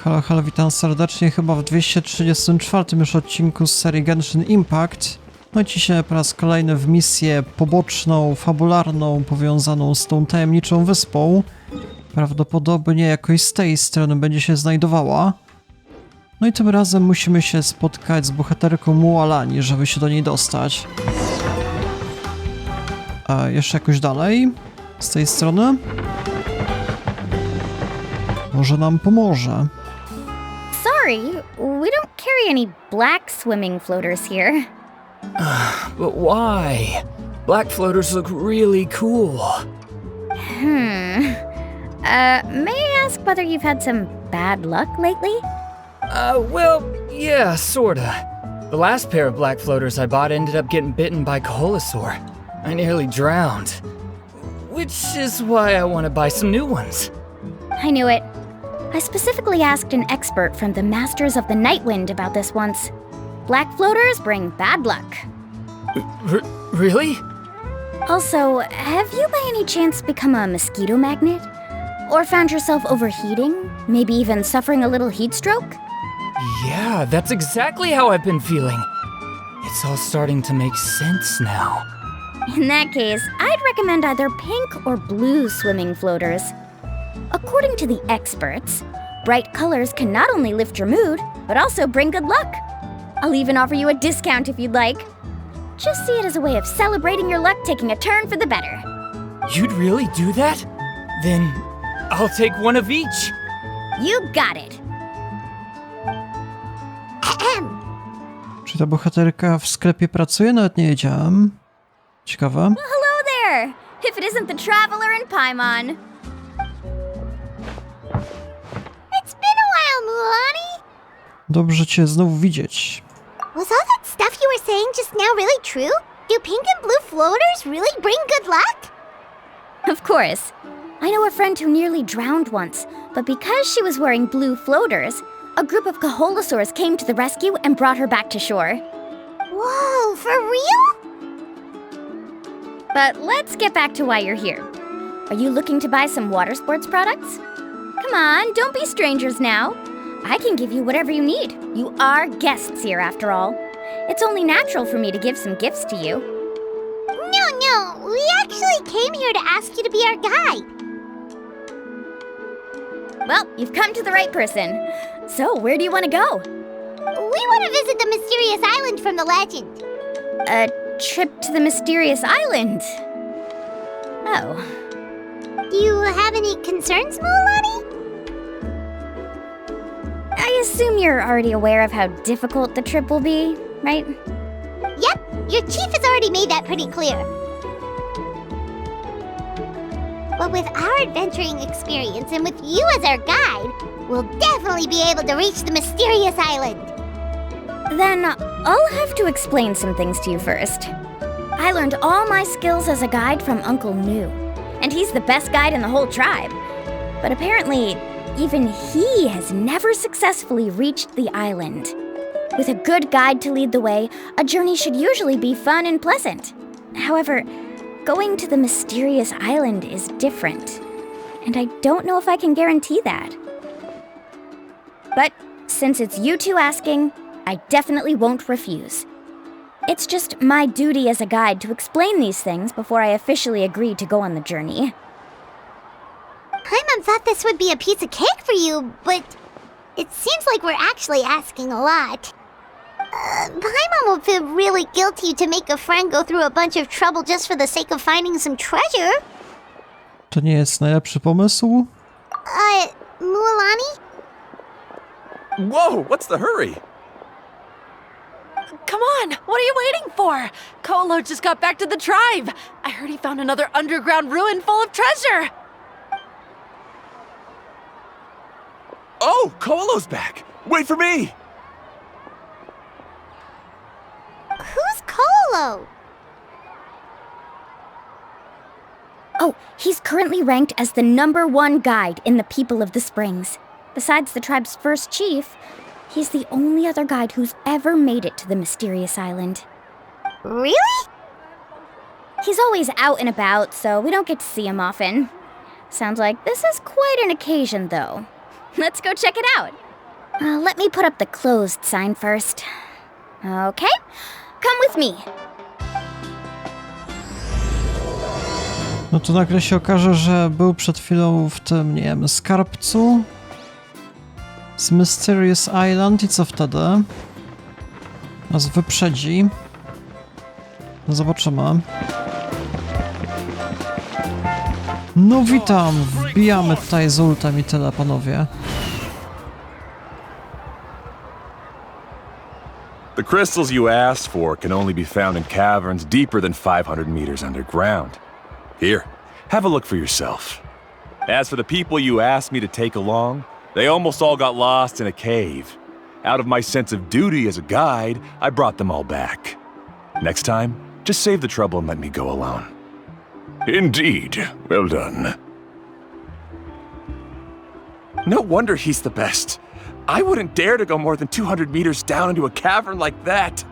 Halo, halo, witam serdecznie chyba w 234 już odcinku z serii Genshin Impact. No dzisiaj po raz kolejny w misję poboczną, fabularną, powiązaną z tą tajemniczą wyspą. Prawdopodobnie jakoś z tej strony będzie się znajdowała. No i tym razem musimy się spotkać z bohaterką Mualani, żeby się do niej dostać. A jeszcze jakoś dalej? Z tej strony? Może nam pomoże. Sorry, we don't carry any black swimming floaters here. But why? Black floaters look really cool. May I ask whether you've had some bad luck lately? Well, yeah, sorta. The last pair of black floaters I bought ended up getting bitten by Coholosaur. I nearly drowned. Which is why I want to buy some new ones. I knew it. I specifically asked an expert from the Masters of the Nightwind about this once. Black floaters bring bad luck. Really? Also, have you by any chance become a mosquito magnet? Or found yourself overheating? Maybe even suffering a little heat stroke? Yeah, that's exactly how I've been feeling. It's all starting to make sense now. In that case, I'd recommend either pink or blue swimming floaters. According to the experts, bright colors can not only lift your mood, but also bring good luck. I'll even offer you a discount if you'd like. Just see it as a way of celebrating your luck taking a turn for the better. You'd really do that? Then I'll take one of each. You got it. Czy ta bohaterka w sklepie pracuje? Nawet nie wiedziałem. Ciekawe. Hello there! If it isn't the Traveler and Paimon. It's been a while, Mualani. Dobrze cię znów widzieć. Was all that stuff you were saying just now really true? Do pink and blue floaters really bring good luck? Of course. I know a friend who nearly drowned once, but because she was wearing blue floaters, a group of Coholosaurs came to the rescue and brought her back to shore. Whoa, for real? But let's get back to why you're here. Are you looking to buy some water sports products? Come on, don't be strangers now. I can give you whatever you need. You are guests here, after all. It's only natural for me to give some gifts to you. No, we actually came here to ask you to be our guide. Well, you've come to the right person. So, where do you want to go? We want to visit the mysterious island from the legend. A trip to the mysterious island. Oh. Do you have any concerns, Mualani? I assume you're already aware of how difficult the trip will be, right? Yep, your chief has already made that pretty clear. But with our adventuring experience and with you as our guide, we'll definitely be able to reach the mysterious island. Then I'll have to explain some things to you first. I learned all my skills as a guide from Uncle New, and he's the best guide in the whole tribe. But apparently, even he has never successfully reached the island. With a good guide to lead the way, a journey should usually be fun and pleasant. However, going to the mysterious island is different, and I don't know if I can guarantee that. But since it's you two asking, I definitely won't refuse. It's just my duty as a guide to explain these things before I officially agree to go on the journey. Paimon thought this would be a piece of cake for you, but it seems like we're actually asking a lot. Paimon will feel really guilty to make a friend go through a bunch of trouble just for the sake of finding some treasure. To nie jest najlepszy pomysł? Mualani? Whoa, what's the hurry? Come on, what are you waiting for? Kolo just got back to the tribe. I heard he found another underground ruin full of treasure. Oh, Kolo's back. Wait for me. Who's Kolo? Oh, he's currently ranked as the #1 guide in the People of the Springs. Besides the tribe's first chief, he's the only other guide who's ever made it to the mysterious island. Really? He's always out and about, so we don't get to see him often. Sounds like this is quite an occasion, though. Let's go check it out. Let me put up the closed sign first. Okay, come with me. No to nagle się okaże, że był przed chwilą w tym, nie wiem, skarbcu z Mysterious Island i co wtedy? Nas wyprzedzi. No zobaczymy. No witam, wbijamy tutaj z ultem i tyle, panowie. The crystals you asked for can only be found in caverns deeper than 500 meters underground. Here, have a look for yourself. As for the people you asked me to take along, they almost all got lost in a cave. Out of my sense of duty as a guide, I brought them all back. Next time, just save the trouble and let me go alone. Indeed. Well done. No wonder he's the best. I wouldn't dare to go more than 200 meters down into a cavern like that.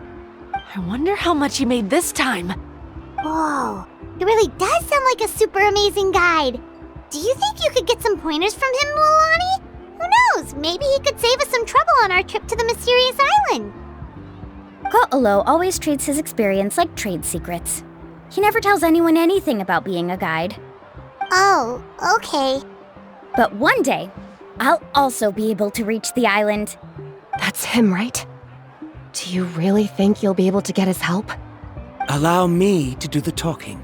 I wonder how much he made this time. Whoa, he really does sound like a super amazing guide. Do you think you could get some pointers from him, Mulani? Who knows, maybe he could save us some trouble on our trip to the mysterious island. Ko'olo always treats his experience like trade secrets. He never tells anyone anything about being a guide. Oh, okay. But one day, I'll also be able to reach the island. That's him, right? Do you really think you'll be able to get his help? Allow me to do the talking.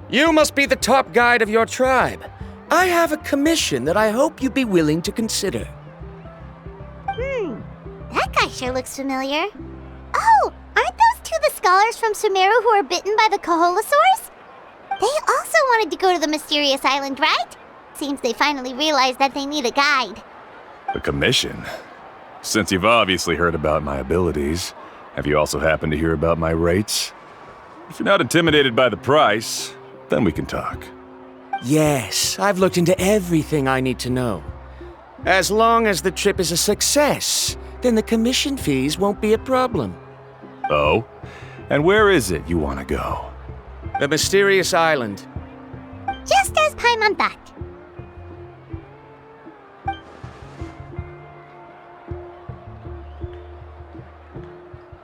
You must be the top guide of your tribe. I have a commission that I hope you'd be willing to consider. That guy sure looks familiar. Oh, aren't those two the scholars from Sumeru who were bitten by the Koholosaurs? They also wanted to go to the mysterious island, right? Seems they finally realized that they need a guide. A commission? Since you've obviously heard about my abilities, have you also happened to hear about my rates? If you're not intimidated by the price, then we can talk. Yes, I've looked into everything I need to know. As long as the trip is a success, then the commission fees won't be a problem. Oh? And where is it you want to go? The mysterious island. Just as Paimon thought.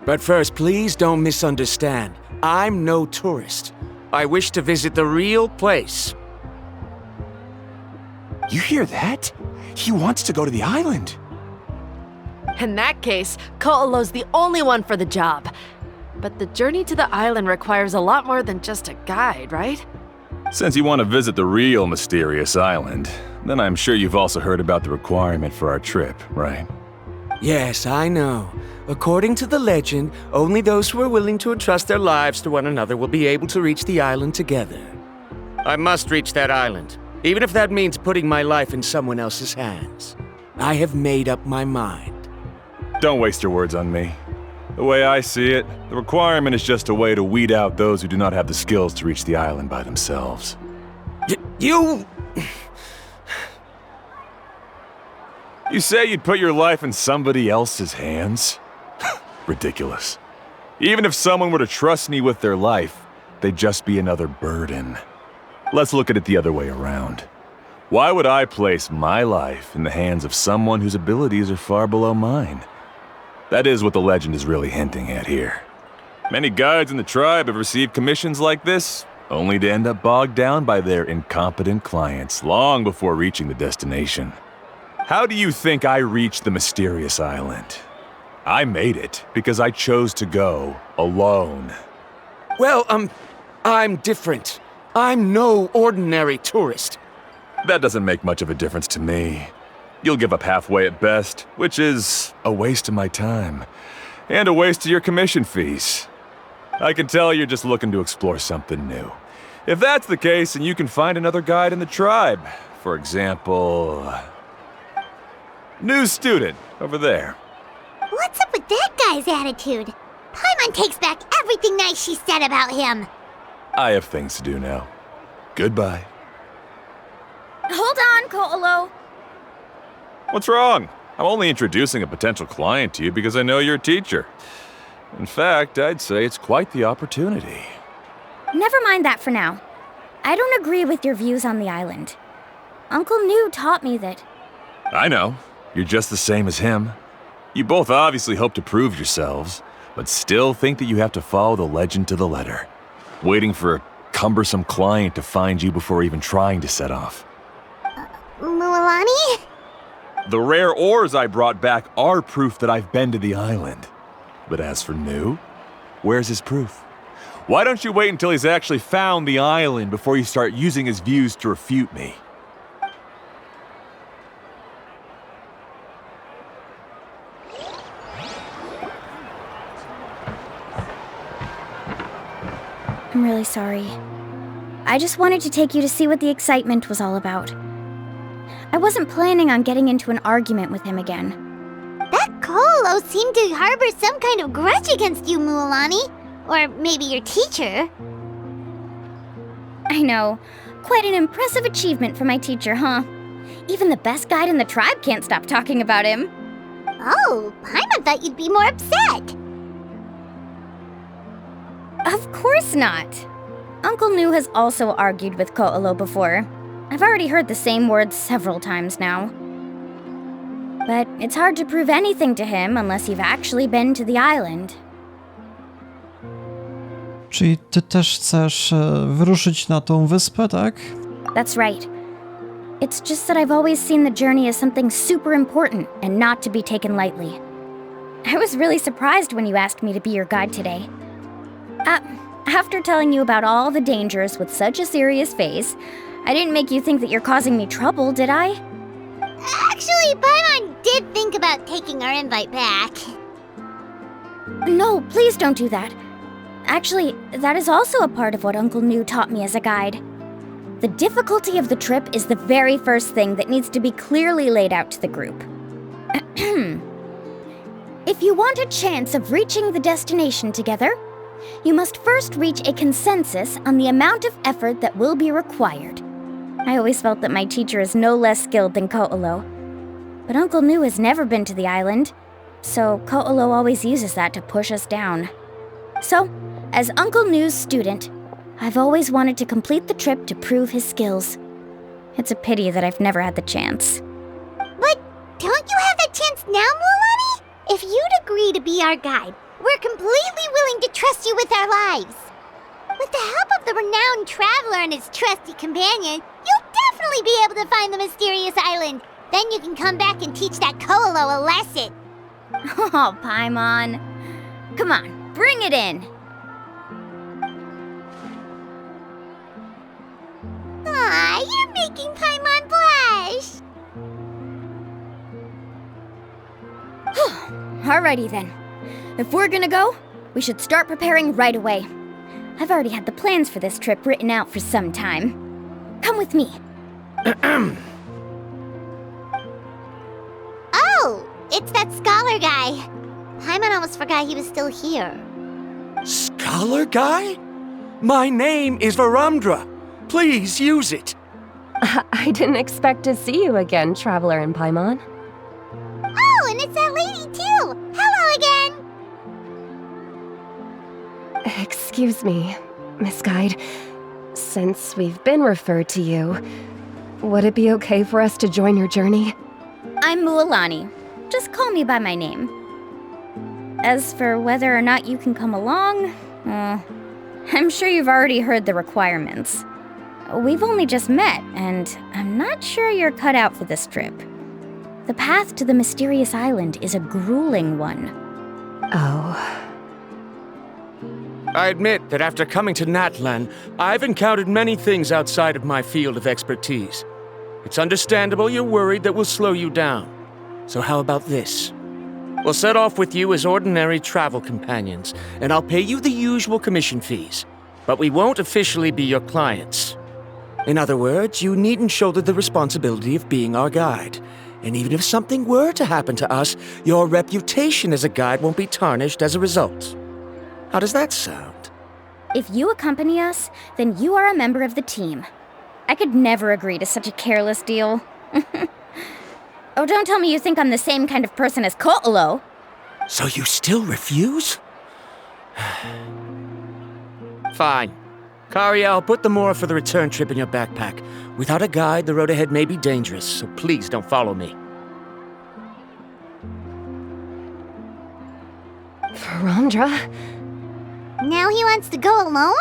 But first, please don't misunderstand. I'm no tourist. I wish to visit the real place. You hear that? He wants to go to the island. In that case, Ko'olo's the only one for the job. But the journey to the island requires a lot more than just a guide, right? Since you want to visit the real mysterious island, then I'm sure you've also heard about the requirement for our trip, right? Yes, I know. According to the legend, only those who are willing to entrust their lives to one another will be able to reach the island together. I must reach that island, even if that means putting my life in someone else's hands. I have made up my mind. Don't waste your words on me. The way I see it, the requirement is just a way to weed out those who do not have the skills to reach the island by themselves. You... You say you'd put your life in somebody else's hands? Ridiculous. Even if someone were to trust me with their life, they'd just be another burden. Let's look at it the other way around. Why would I place my life in the hands of someone whose abilities are far below mine? That is what the legend is really hinting at here. Many guides in the tribe have received commissions like this, only to end up bogged down by their incompetent clients long before reaching the destination. How do you think I reached the mysterious island? I made it because I chose to go alone. Well, I'm different. I'm no ordinary tourist. That doesn't make much of a difference to me. You'll give up halfway at best, which is a waste of my time. And a waste of your commission fees. I can tell you're just looking to explore something new. If that's the case, then you can find another guide in the tribe. For example... new student, over there. What's up with that guy's attitude? Paimon takes back everything nice she said about him. I have things to do now. Goodbye. Hold on, Ko'olo. What's wrong? I'm only introducing a potential client to you because I know you're a teacher. In fact, I'd say it's quite the opportunity. Never mind that for now. I don't agree with your views on the island. Uncle New taught me that. I know. You're just the same as him. You both obviously hope to prove yourselves, but still think that you have to follow the legend to the letter, waiting for a cumbersome client to find you before even trying to set off. Mualani? The rare ores I brought back are proof that I've been to the island. But as for New, where's his proof? Why don't you wait until he's actually found the island before you start using his views to refute me? I'm really sorry. I just wanted to take you to see what the excitement was all about. I wasn't planning on getting into an argument with him again. That Colo seemed to harbor some kind of grudge against you, Mualani. Or maybe your teacher. I know. Quite an impressive achievement for my teacher, huh? Even the best guide in the tribe can't stop talking about him. Oh, Paimon thought you'd be more upset. Of course not. Uncle Nu has also argued with Ko'olo before. I've already heard the same words several times now. But it's hard to prove anything to him unless you've actually been to the island. Czyli ty też chcesz wyruszyć na tą wyspę, tak? That's right. It's just that I've always seen the journey as something super important and not to be taken lightly. I was really surprised when you asked me to be your guide today. After telling you about all the dangers with such a serious face, I didn't make you think that you're causing me trouble, did I? Actually, Paimon did think about taking our invite back. No, please don't do that. Actually, that is also a part of what Uncle Nu taught me as a guide. The difficulty of the trip is the very first thing that needs to be clearly laid out to the group. If you want a chance of reaching the destination together, you must first reach a consensus on the amount of effort that will be required. I always felt that my teacher is no less skilled than Ko'olo. But Uncle Nu has never been to the island, so Ko'olo always uses that to push us down. So, as Uncle Nu's student, I've always wanted to complete the trip to prove his skills. It's a pity that I've never had the chance. But don't you have that chance now, Mualani? If you'd agree to be our guide, we're completely willing to trust you with our lives. With the help of the renowned traveler and his trusty companion, you'll definitely be able to find the mysterious island. Then you can come back and teach that Ko'olo a lesson. Oh, Paimon. Come on, bring it in. Aw, you're making Paimon blush. Alrighty then. If we're gonna go, we should start preparing right away. I've already had the plans for this trip written out for some time. Come with me. Oh, it's that scholar guy. Paimon almost forgot he was still here. Scholar guy? My name is Varumdra. Please use it. I didn't expect to see you again, Traveler and Paimon. Oh, and it's that lady too. Hello again. Excuse me, Miss Guide. Since we've been referred to you, would it be okay for us to join your journey? I'm Mualani. Just call me by my name. As for whether or not you can come along, I'm sure you've already heard the requirements. We've only just met, and I'm not sure you're cut out for this trip. The path to the mysterious island is a grueling one. Oh. I admit that after coming to Natlan, I've encountered many things outside of my field of expertise. It's understandable you're worried that we'll slow you down. So how about this? We'll set off with you as ordinary travel companions, and I'll pay you the usual commission fees. But we won't officially be your clients. In other words, you needn't shoulder the responsibility of being our guide. And even if something were to happen to us, your reputation as a guide won't be tarnished as a result. How does that sound? If you accompany us, then you are a member of the team. I could never agree to such a careless deal. Oh, don't tell me you think I'm the same kind of person as Ko'olo. So you still refuse? Fine. Kari, I'll put the more for the return trip in your backpack. Without a guide, the road ahead may be dangerous, so please don't follow me. Rondra? Now he wants to go alone?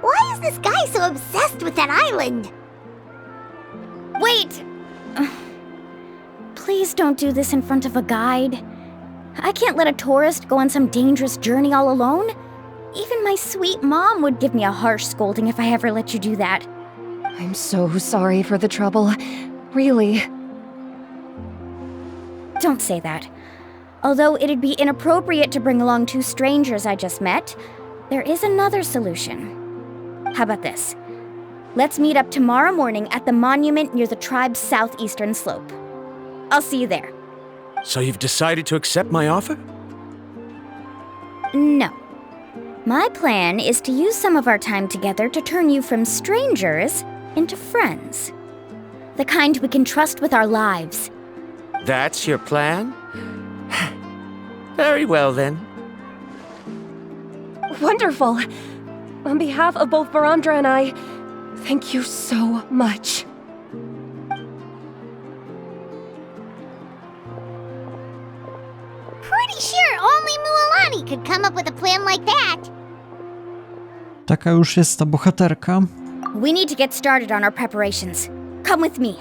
Why is this guy so obsessed with that island? Wait! Please don't do this in front of a guide. I can't let a tourist go on some dangerous journey all alone. Even my sweet mom would give me a harsh scolding if I ever let you do that. I'm so sorry for the trouble. Really. Don't say that. Although it'd be inappropriate to bring along two strangers I just met, there is another solution. How about this? Let's meet up tomorrow morning at the monument near the tribe's southeastern slope. I'll see you there. So you've decided to accept my offer? No. My plan is to use some of our time together to turn you from strangers into friends. The kind we can trust with our lives. That's your plan? Very well then. Wonderful. On behalf of both Verandra and I, thank you so much. Pretty sure only Mualani could come up with a plan like that. Taka już jest ta bohaterka. We need to get started on our preparations. Come with me.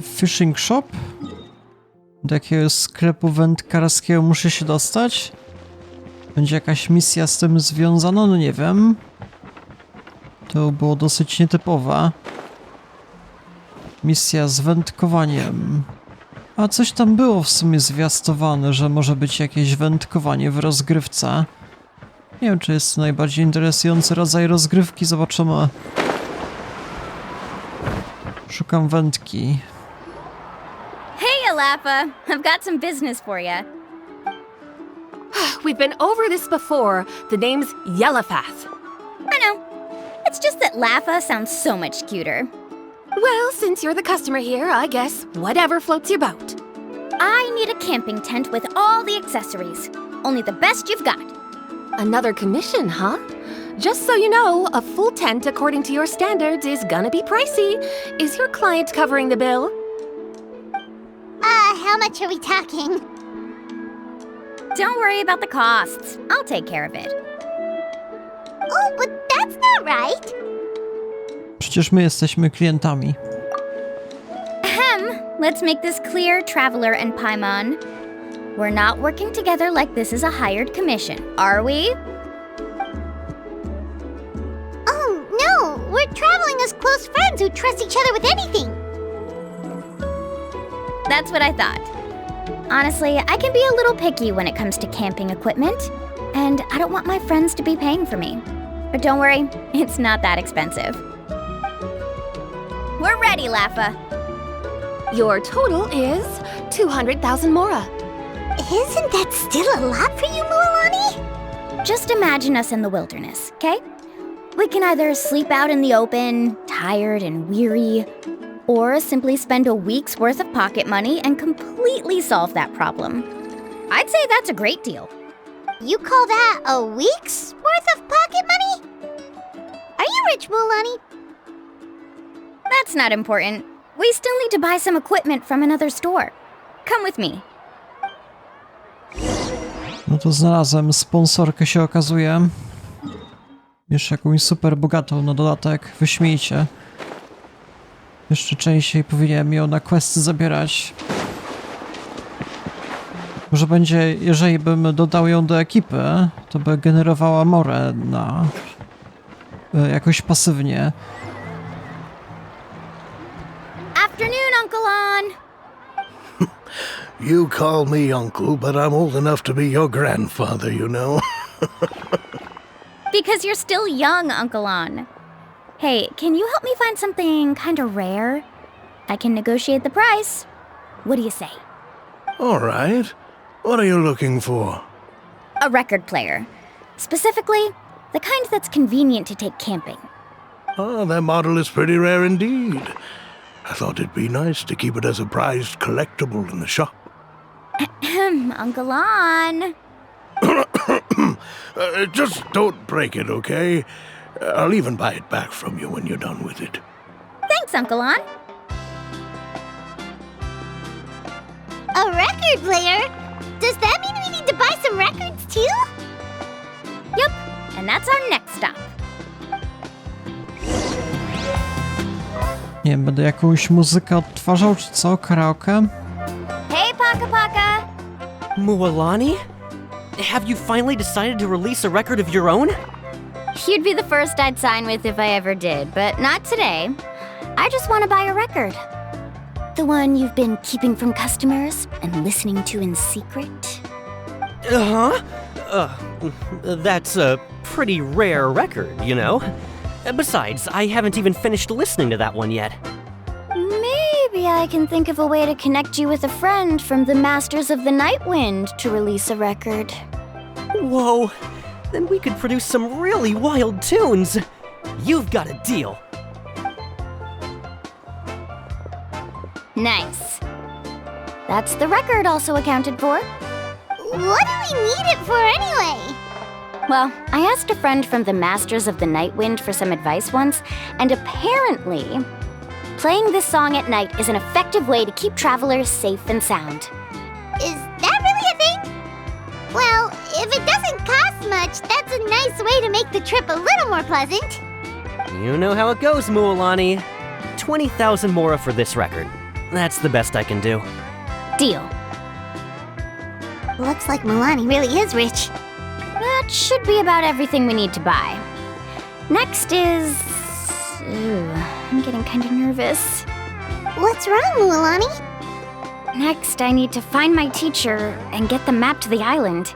Fishing shop? Do jakiegoś sklepu wędkarskiego muszę się dostać? Będzie jakaś misja z tym związana? No nie wiem. To było dosyć nietypowe. Misja z wędkowaniem. A coś tam było w sumie zwiastowane, że może być jakieś wędkowanie w rozgrywce. Nie wiem, czy jest to najbardziej interesujący rodzaj rozgrywki. Zobaczymy. Szukam wędki. Hey, Alapa. I've got some business for you. We've been over this before. The name's Yellowfath. I know. It's just that Lafa sounds so much cuter. Well, since you're the customer here, I guess whatever floats your boat. I need a camping tent with all the accessories. Only the best you've got. Another commission, huh? Just so you know, a full tent according to your standards is gonna be pricey. Is your client covering the bill? How much are we talking? Don't worry about the costs. I'll take care of it. Oh, but that's not right. Przecież my jesteśmy klientami. Let's make this clear, Traveler and Paimon. We're not working together like this is a hired commission, are we? Oh, no. We're traveling as close friends who trust each other with anything. That's what I thought. Honestly, I can be a little picky when it comes to camping equipment, and I don't want my friends to be paying for me. But don't worry, it's not that expensive. We're ready, Lafa. Your total is 200,000 mora. Isn't that still a lot for you, Mualani? Just imagine us in the wilderness, okay? We can either sleep out in the open, tired and weary, or simply spend a week's worth of pocket money and completely solve that problem. I'd say that's a great deal. You call that a week's worth of pocket money? Are you rich, Mualani? That's not important. We still need to buy some equipment from another store. Come with me. No to znalazłem sponsorkę, się okazuje. Jeszcze jakąś super bogatą na dodatek. Wyśmiejcie. Jeszcze częściej powinienem ją na questy zabierać. Może będzie, jeżeli bym dodał ją do ekipy, to by generowała morę na... jakoś pasywnie. Afternoon, Uncle On. You call me uncle, but I'm old enough to be your grandfather, you know. Because you're still young, Uncle On. Hey, can you help me find something kind of rare? I can negotiate the price. What do you say? All right. What are you looking for? A record player. Specifically, the kind that's convenient to take camping. Oh, that model is pretty rare indeed. I thought it'd be nice to keep it as a prized collectible in the shop. Uncle On. Just don't break it, okay? I'll even buy it back from you when you're done with it. Thanks, Uncle On. A record player? Does that mean we need to buy some records too? Yup, and that's our next stop. Nie wiem, będę jakąś muzykę odtwarzał, czy co? Karaoke? Hey, Paka Paka! Mualani? Have you finally decided to release a record of your own? You'd be the first I'd sign with if I ever did, but not today. I just want to buy a record. The one you've been keeping from customers and listening to in secret. That's a pretty rare record, you know? Besides, I haven't even finished listening to that one yet. Maybe I can think of a way to connect you with a friend from the Masters of the Night Wind to release a record. Whoa, then we could produce some really wild tunes. You've got a deal. Nice. That's the record also accounted for. What do we need it for anyway? Well, I asked a friend from the Masters of the Night Wind for some advice once, and apparently, playing this song at night is an effective way to keep travelers safe and sound. Is that really a thing? Well, if it doesn't cost much, that's a nice way to make the trip a little more pleasant. You know how it goes, Mualani. 20,000 mora for this record. That's the best I can do. Deal. Looks like Milani really is rich. That should be about everything we need to buy. Next is... Ooh, I'm getting kind of nervous. What's wrong, Milani? Next, I need to find my teacher and get the map to the island.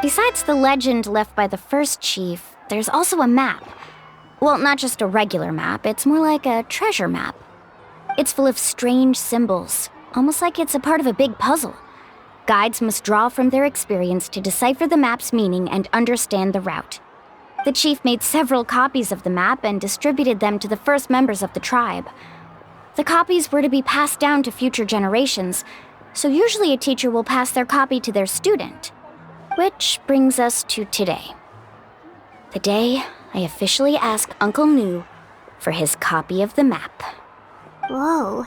Besides the legend left by the first chief, there's also a map. Well, not just a regular map, it's more like a treasure map. It's full of strange symbols, almost like it's a part of a big puzzle. Guides must draw from their experience to decipher the map's meaning and understand the route. The chief made several copies of the map and distributed them to the first members of the tribe. The copies were to be passed down to future generations, so usually a teacher will pass their copy to their student. Which brings us to today. The day I officially ask Uncle Nu for his copy of the map. Whoa.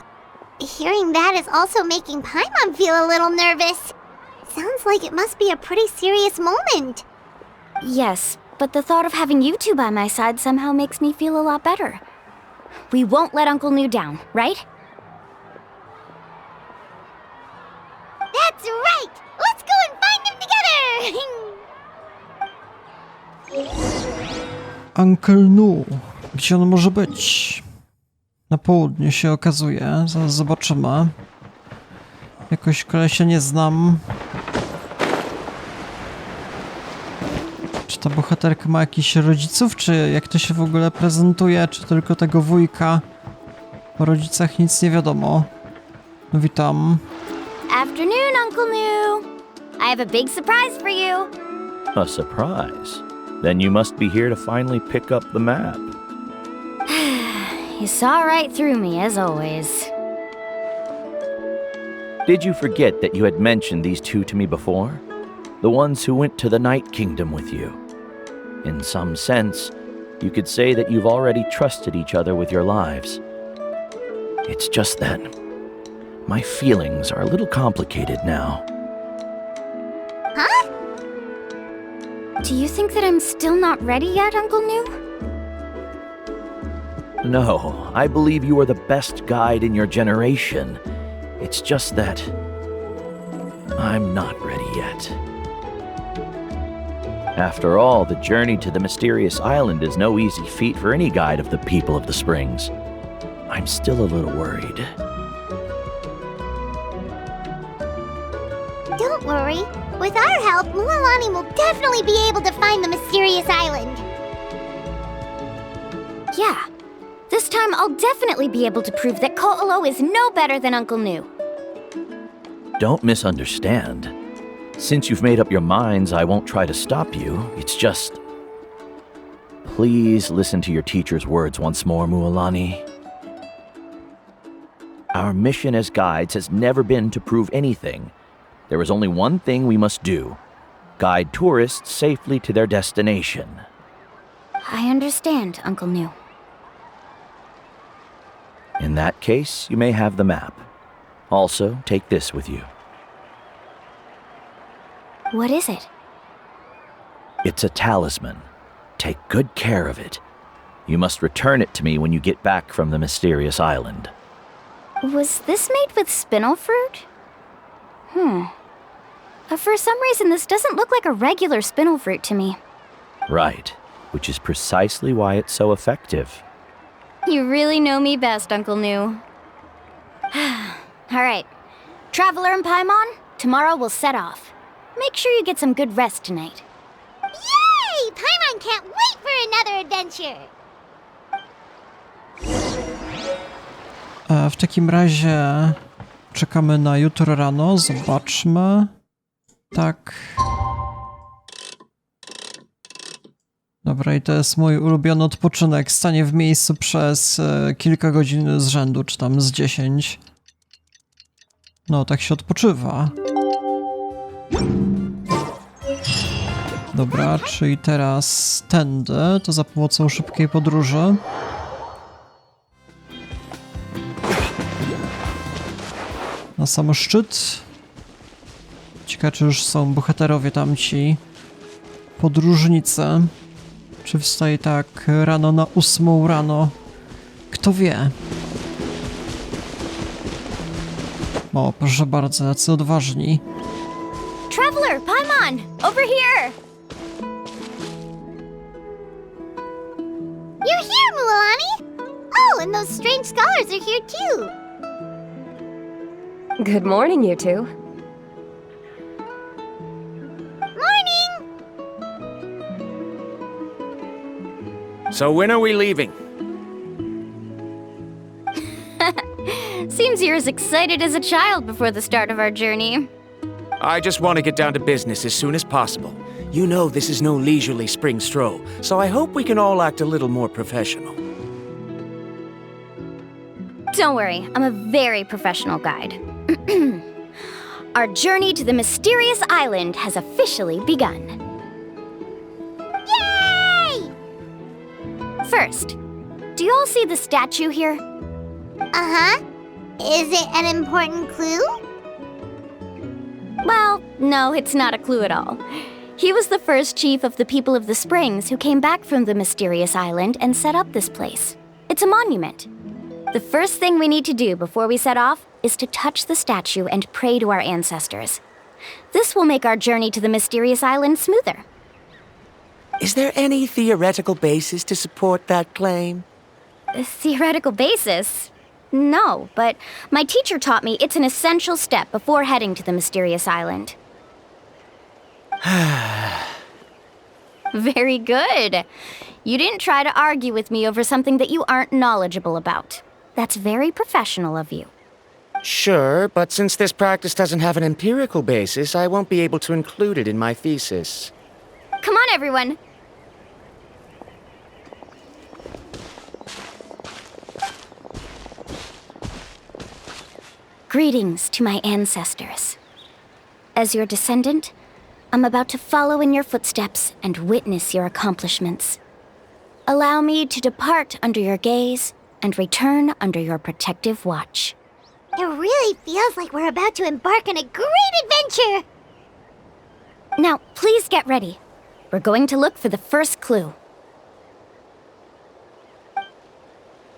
Hearing that is also making Paimon feel a little nervous. Sounds like it must be a pretty serious moment. Yes, but the thought of having you two by my side somehow makes me feel a lot better. We won't let Uncle Nu down, right? That's right! Let's go and find them together! Uncle Nu. Gdzie on może być? Na południe się okazuje. Zaraz zobaczymy. Jakoś kolesia nie znam. Czy ta bohaterka ma jakichś rodziców, czy jak to się w ogóle prezentuje, czy tylko tego wujka? O rodzicach nic nie wiadomo. No witam. Afternoon, Uncle Nu. I have a big surprise for you. A surprise? Then you must be here to finally pick up the map. You saw right through me, as always. Did you forget that you had mentioned these two to me before? The ones who went to the Night Kingdom with you. In some sense, you could say that you've already trusted each other with your lives. It's just that my feelings are a little complicated now. Huh? Do you think that I'm still not ready yet, Uncle Nu? No, I believe you are the best guide in your generation. It's just that I'm not ready yet. After all, the journey to the mysterious island is no easy feat for any guide of the people of the Springs. I'm still a little worried. Don't worry. With our help, Mualani will definitely be able to find the mysterious island. Yeah. This time I'll definitely be able to prove that Ko'olo is no better than Uncle Nu. Don't misunderstand. Since you've made up your minds, I won't try to stop you. It's just... Please listen to your teacher's words once more, Mualani. Our mission as guides has never been to prove anything. There is only one thing we must do. Guide tourists safely to their destination. I understand, Uncle Nu. In that case, you may have the map. Also, take this with you. What is it? It's a talisman. Take good care of it. You must return it to me when you get back from the mysterious island. Was this made with spinel fruit? For some reason, this doesn't look like a regular spinel fruit to me. Right, which is precisely why it's so effective. You really know me best, Uncle New. All right. Traveler and Paimon, tomorrow we'll set off. Make sure you get some good rest tonight. Yay! Paimon can't wait for another adventure! W takim razie czekamy na jutro rano, zobaczmy. Tak. Dobra, i to jest mój ulubiony odpoczynek. Stanie w miejscu przez kilka godzin z rzędu, czy tam z 10. No, tak się odpoczywa. Dobra, czyli teraz tędy, to za pomocą szybkiej podróży. Na sam szczyt. Ciekawe, czy już są bohaterowie tamci podróżnicy. Czy wstaje tak rano na 8 rano? Kto wie? O, proszę bardzo, jacy odważni. Traveler, Paimon, over here! You're here, Mualani! Oh, and those strange scholars are here too! Good morning, you two. Morning! So when are we leaving? Seems you're as excited as a child before the start of our journey. I just want to get down to business as soon as possible. You know this is no leisurely spring stroll, so I hope we can all act a little more professional. Don't worry, I'm a very professional guide. Our journey to the mysterious island has officially begun. Yay! First, do you all see the statue here? Uh-huh. Is it an important clue? Well, no, it's not a clue at all. He was the first chief of the people of the Springs who came back from the mysterious island and set up this place. It's a monument. The first thing we need to do before we set off is to touch the statue and pray to our ancestors. This will make our journey to the mysterious island smoother. Is there any theoretical basis to support that claim? A theoretical basis? No, but my teacher taught me it's an essential step before heading to the mysterious island. Very good. You didn't try to argue with me over something that you aren't knowledgeable about. That's very professional of you. Sure, but since this practice doesn't have an empirical basis, I won't be able to include it in my thesis. Come on, everyone. Greetings to my ancestors. As your descendant, I'm about to follow in your footsteps and witness your accomplishments. Allow me to depart under your gaze and return under your protective watch. It really feels like we're about to embark on a great adventure! Now, please get ready. We're going to look for the first clue.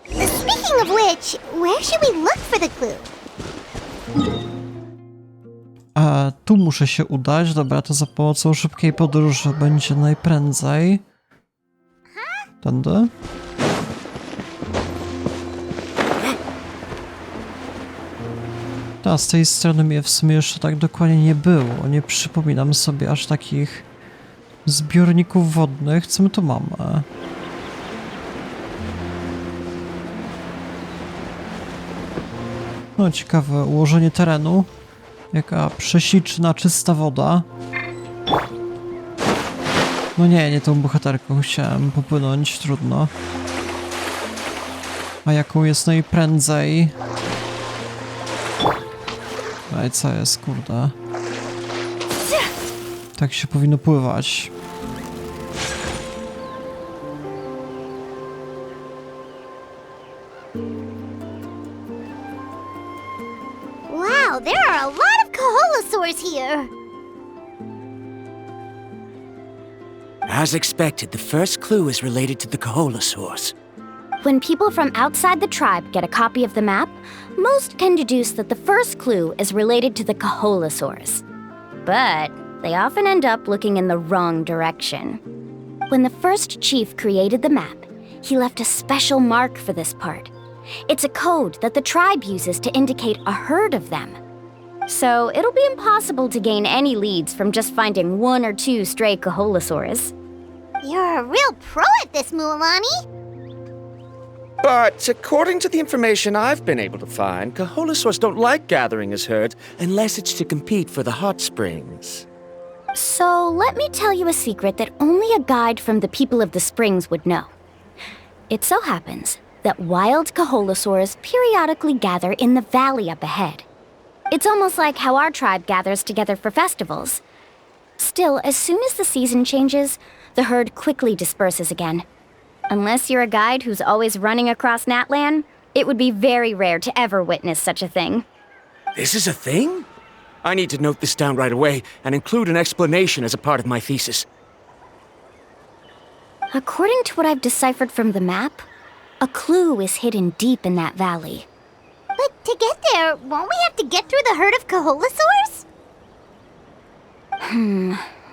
Speaking of which, where should we look for the clue? Tu muszę się udać. Dobra, to za pomocą szybkiej podróży będzie najprędzej. Tędy. Z tej strony mnie w sumie jeszcze tak dokładnie nie było. Nie przypominam sobie aż takich zbiorników wodnych. Co my tu mamy? No, ciekawe ułożenie terenu. Jaka prześliczna, czysta woda. No nie tą bohaterką chciałem popłynąć, trudno. A jaką jest najprędzej? Ej, co jest, kurde? Tak się powinno pływać. Wow, there are a lot of Koholosaurs here! As expected, the first clue is related to the Coholosaurs. When people from outside the tribe get a copy of the map, most can deduce that the first clue is related to the Coholosaurs. But they often end up looking in the wrong direction. When the first chief created the map, he left a special mark for this part. It's a code that the tribe uses to indicate a herd of them. So it'll be impossible to gain any leads from just finding 1 or 2 stray Coholosaurs. You're a real pro at this, Mualani. But according to the information I've been able to find, Coholosaurs don't like gathering as herds unless it's to compete for the hot springs. So let me tell you a secret that only a guide from the people of the springs would know. It so happens that wild Coholosaurs periodically gather in the valley up ahead. It's almost like how our tribe gathers together for festivals. Still, as soon as the season changes, the herd quickly disperses again. Unless you're a guide who's always running across Natlan, it would be very rare to ever witness such a thing. This is a thing? I need to note this down right away and include an explanation as a part of my thesis. According to what I've deciphered from the map, a clue is hidden deep in that valley. But to get there, won't we have to get through the herd of Coholosaurs?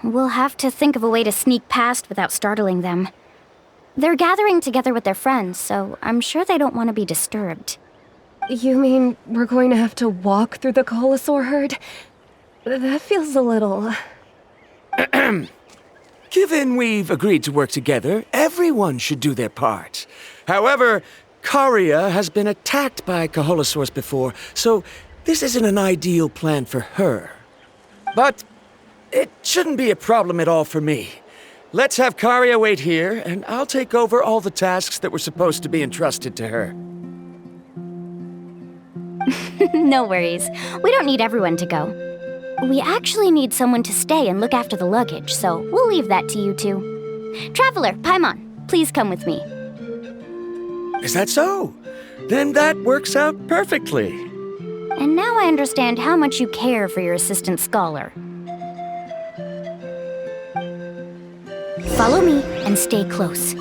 We'll have to think of a way to sneak past without startling them. They're gathering together with their friends, so I'm sure they don't want to be disturbed. You mean we're going to have to walk through the Coholosaur herd? That feels a little... Given we've agreed to work together, everyone should do their part. However, Karia has been attacked by Coholosaurs before, so this isn't an ideal plan for her. But it shouldn't be a problem at all for me. Let's have Karia wait here, and I'll take over all the tasks that were supposed to be entrusted to her. No worries. We don't need everyone to go. We actually need someone to stay and look after the luggage, so we'll leave that to you two. Traveler, Paimon, please come with me. Is that so? Then that works out perfectly. And now I understand how much you care for your assistant scholar. Follow me and stay close.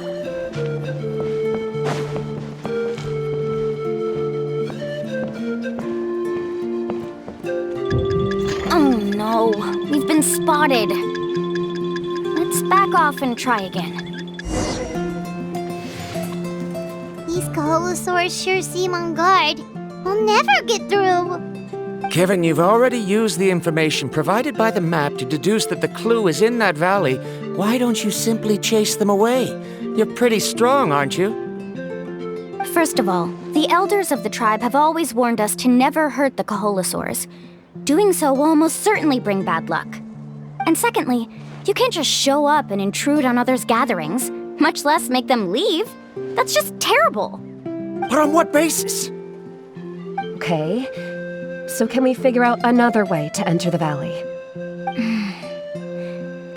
Oh no, we've been spotted. Let's back off and try again. These Coholosaurs sure seem on guard. We'll never get through. Kevin, you've already used the information provided by the map to deduce that the clue is in that valley. Why don't you simply chase them away? You're pretty strong, aren't you? First of all, the elders of the tribe have always warned us to never hurt the Coholosaurs. Doing so will almost certainly bring bad luck. And secondly, you can't just show up and intrude on others' gatherings, much less make them leave. That's just terrible. But on what basis? Okay, so can we figure out another way to enter the valley?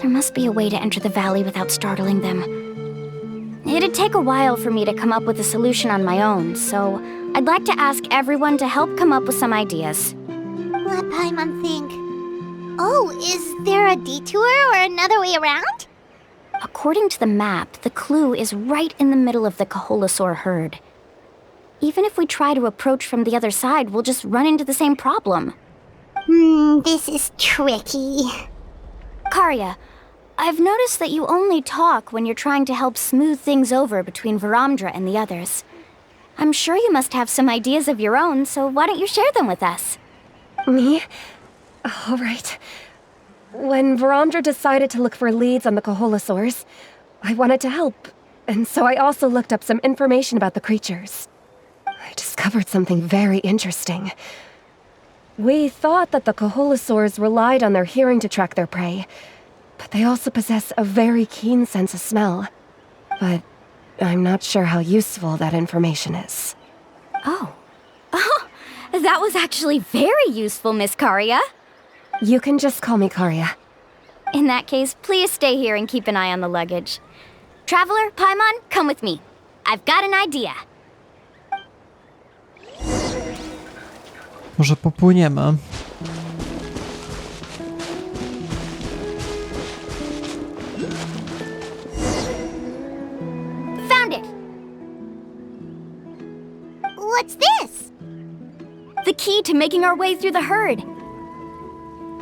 There must be a way to enter the valley without startling them. It'd take a while for me to come up with a solution on my own, so I'd like to ask everyone to help come up with some ideas. Let Paimon think. Oh, is there a detour or another way around? According to the map, the clue is right in the middle of the Coholosaur herd. Even if we try to approach from the other side, we'll just run into the same problem. This is tricky. Karia, I've noticed that you only talk when you're trying to help smooth things over between Varamdra and the others. I'm sure you must have some ideas of your own, so why don't you share them with us? Me? All right. When Varamdra decided to look for leads on the Coholosaurs, I wanted to help, and so I also looked up some information about the creatures. I discovered something very interesting. We thought that the Coholosaurs relied on their hearing to track their prey, but they also possess a very keen sense of smell. But I'm not sure how useful that information is. Oh, that was actually very useful, Miss Karia. You can just call me Karia. In that case, please stay here and keep an eye on the luggage. Traveler, Paimon, come with me. I've got an idea. Może popłyniemy. what's this? The key to making our way through the herd.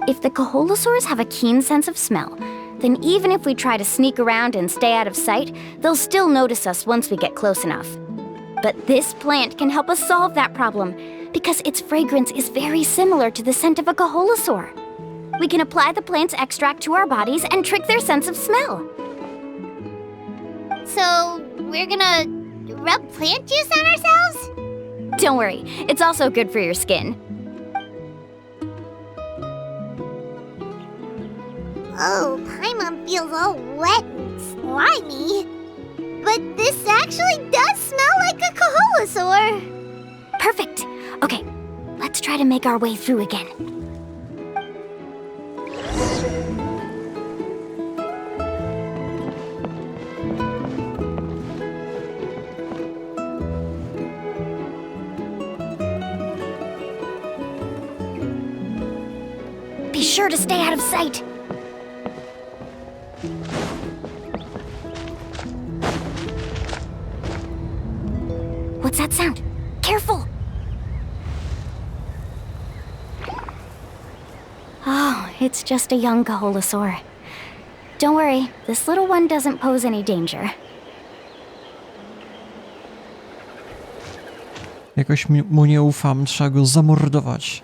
If the Coholosaurs have a keen sense of smell, then even if we try to sneak around and stay out of sight, they'll still notice us once we get close enough. But this plant can help us solve that problem, because its fragrance is very similar to the scent of a Coholosaur. We can apply the plant's extract to our bodies and trick their sense of smell. So, we're gonna rub plant juice on ourselves? Don't worry, it's also good for your skin. Oh, Paimon feels all wet and slimy. But this actually does smell like a Coholosaur. Perfect. Okay, let's try to make our way through again. Be sure to stay out of sight. What's that sound? Careful! Oh, it's just a young Coholosaur. Don't worry, this little one doesn't pose any danger. Jakoś mu nie ufam, trzeba go zamordować.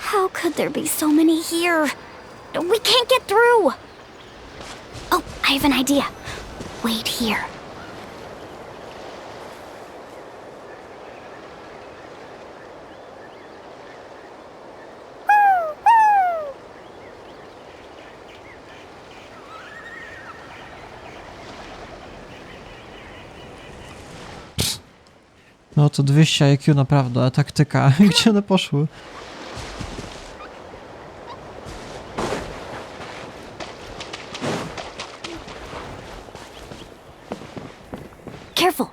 How could there be so many here? We can't get through! Oh, I have an idea. Wait here. No to 200 IQ naprawdę, taktyka. Gdzie one poszły? Careful!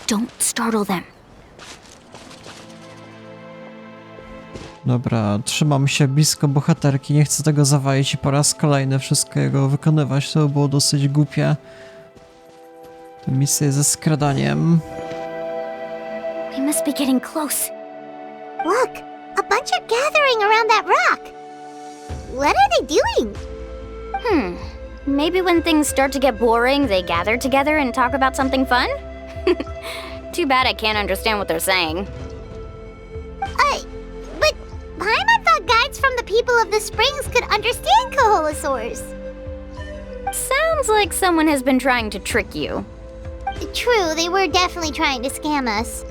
Don't startle them. Dobra, trzymam się blisko bohaterki, nie chcę tego zawalić i po raz kolejny wszystkiego wykonywać, to było dosyć głupie. Tę misję ze skradaniem. We must be getting close. Look, a bunch are gathering around that rock. What are they doing? Maybe when things start to get boring, they gather together and talk about something fun? Too bad I can't understand what they're saying. But Paimon thought guides from the people of the springs could understand Coholosaurs. Sounds like someone has been trying to trick you. True, they were definitely trying to scam us.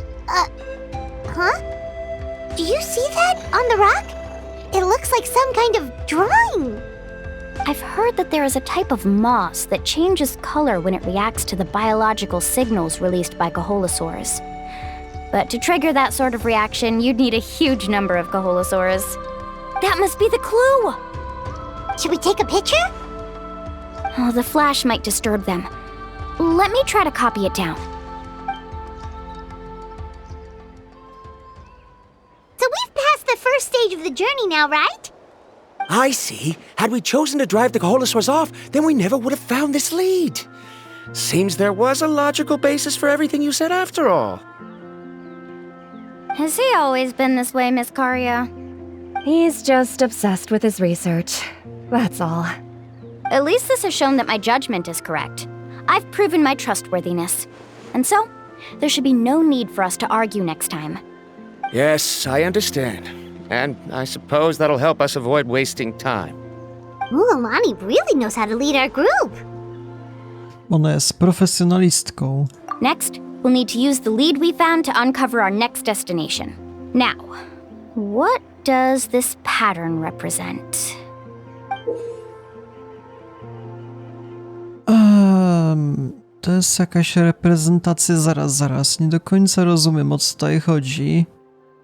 Huh? Do you see that on the rock? It looks like some kind of drawing. I've heard that there is a type of moss that changes color when it reacts to the biological signals released by Coholosaurs. But to trigger that sort of reaction, you'd need a huge number of Coholosaurs. That must be the clue! Should we take a picture? Oh, the flash might disturb them. Let me try to copy it down. So we've passed the first stage of the journey now, right? I see. Had we chosen to drive the Coholosaurs off, then we never would have found this lead. Seems there was a logical basis for everything you said after all. Has he always been this way, Miss Karia? He's just obsessed with his research. That's all. At least this has shown that my judgment is correct. I've proven my trustworthiness. And so, there should be no need for us to argue next time. Yes, I understand. And I suppose that'll help us avoid wasting time. Ooh, Alani really knows how to lead our group. Ona jest profesjonalistką. Next, we'll need to use the lead we found to uncover our next destination. Now, what does this pattern represent? To jest jakaś reprezentacja, zaraz, nie do końca rozumiem, o co tutaj chodzi.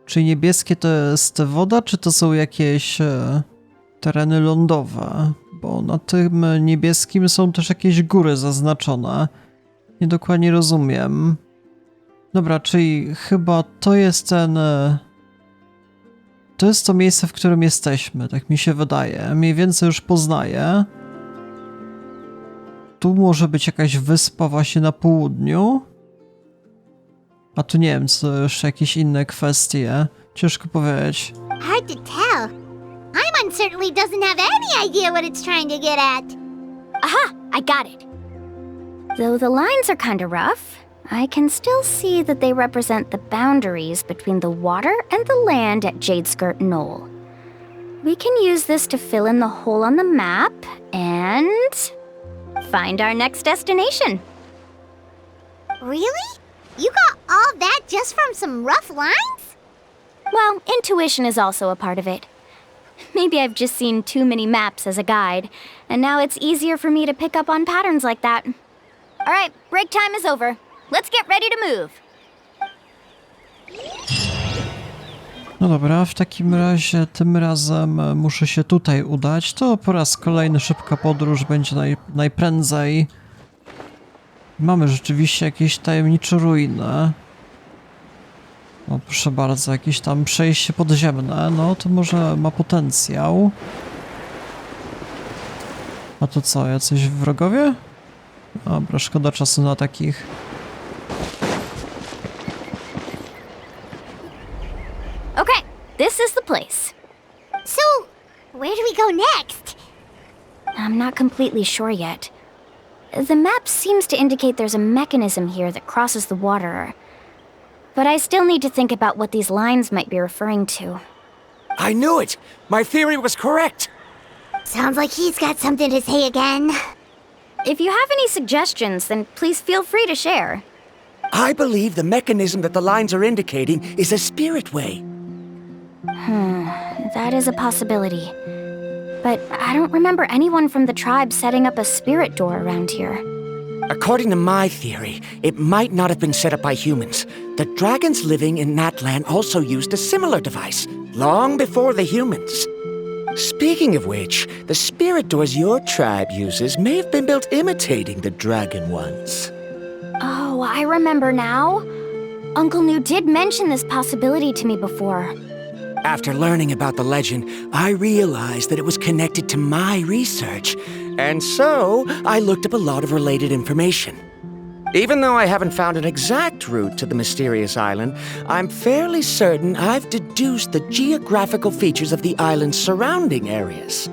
Czy niebieskie to jest woda, czy to są jakieś tereny lądowe? Bo na tym niebieskim są też jakieś góry zaznaczone. Niedokładnie rozumiem. Dobra, czyli chyba to jest ten to jest to miejsce, w którym jesteśmy, tak mi się wydaje. Mniej więcej już poznaję. Tu może być jakaś wyspa właśnie na południu. A tu nie wiem, co jeszcze jakieś inne kwestie. Ciężko powiedzieć. Hard to tell. Paimon certainly doesn't have any idea what it's trying to get at. Aha! I got it! Though the lines are kinda rough, I can still see that they represent the boundaries between the water and the land at Jadeskirt Knoll. We can use this to fill in the hole on the map and find our next destination. Really? You got all that just from some rough lines? Well, intuition is also a part of it. Maybe I've just seen too many maps as a guide, and now it's easier for me to pick up on patterns like that. All right, break time is over. Let's get ready to move. No dobra, w takim razie tym razem muszę się tutaj udać. To po raz kolejny szybka podróż będzie najprędzej. Mamy rzeczywiście jakieś tajemnicze ruiny. O, proszę bardzo, jakieś tam przejście podziemne. No, to może ma potencjał. A to co, jacyś wrogowie? Dobra, szkoda czasu na takich. Okay, this is the place. So, where do we go next? I'm not completely sure yet. The map seems to indicate there's a mechanism here that crosses the water. But I still need to think about what these lines might be referring to. I knew it! My theory was correct! Sounds like he's got something to say again. If you have any suggestions, then please feel free to share. I believe the mechanism that the lines are indicating is a spirit way. That is a possibility. But I don't remember anyone from the tribe setting up a spirit door around here. According to my theory, it might not have been set up by humans. The dragons living in Natlan also used a similar device, long before the humans. Speaking of which, the spirit doors your tribe uses may have been built imitating the dragon ones. Oh, I remember now. Uncle New did mention this possibility to me before. After learning about the legend, I realized that it was connected to my research, and so I looked up a lot of related information. Even though I haven't found an exact route to the mysterious island, I'm fairly certain I've deduced the geographical features of the island's surrounding areas.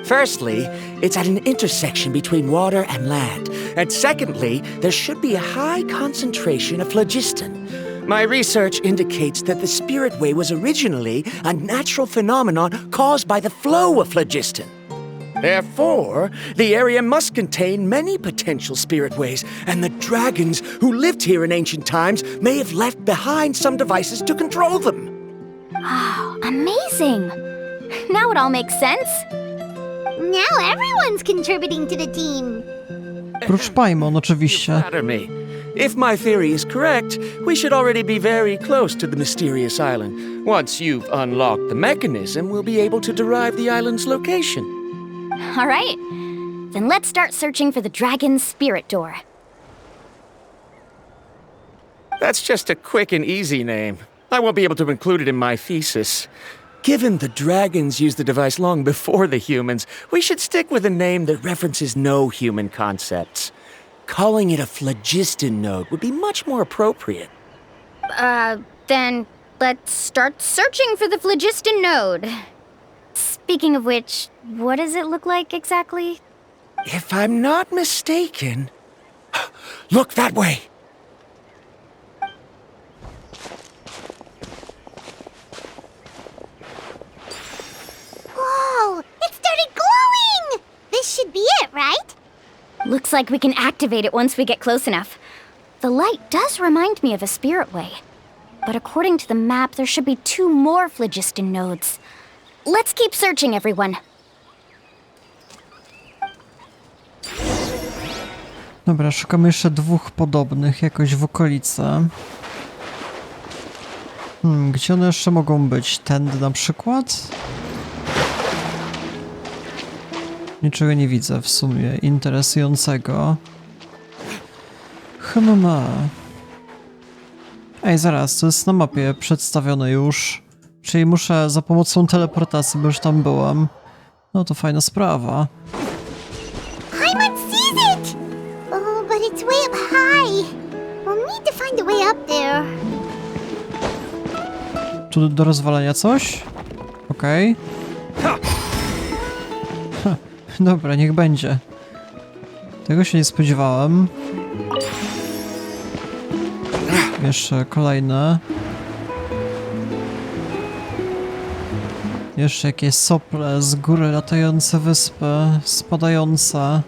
Firstly, it's at an intersection between water and land, and secondly, there should be a high concentration of phlogiston. My research indicates that the Spirit Way was originally a natural phenomenon caused by the flow of phlogiston. Therefore, the area must contain many potential spirit ways, and the dragons who lived here in ancient times may have left behind some devices to control them. Oh, amazing! Now it all makes sense. Now everyone's contributing to the team. Prócz Paimon, oczywiście. You flatter me. If my theory is correct, we should already be very close to the mysterious island. Once you've unlocked the mechanism, we'll be able to derive the island's location. All right. Then let's start searching for the dragon's spirit door. That's just a quick and easy name. I won't be able to include it in my thesis. Given the dragons used the device long before the humans, we should stick with a name that references no human concepts. Calling it a phlogiston node would be much more appropriate. Then let's start searching for the phlogiston node. Speaking of which, what does it look like exactly? If I'm not mistaken... Look that way! Whoa! It started glowing! This should be it, right? Looks like we can activate it once we get close enough. The light does remind me of a spirit way. But according to the map, there should be 2 more phlogiston nodes. Let's keep searching, everyone. Dobra, szukamy jeszcze 2 podobnych jakoś w okolicy. Gdzie one jeszcze mogą być? Tędy na przykład? Niczego nie widzę w sumie interesującego. Ej, zaraz, to jest na mapie przedstawione już. Czyli muszę za pomocą teleportacji, bo już tam byłem. No to fajna sprawa. Paimon sees it! Oh, but it's way up high. We'll need to find a way up there. Tu do rozwalenia coś? Okej. Dobra, niech będzie. Tego się nie spodziewałem. Jeszcze kolejne. Jeszcze jakieś sople z góry latające wyspy, spadające,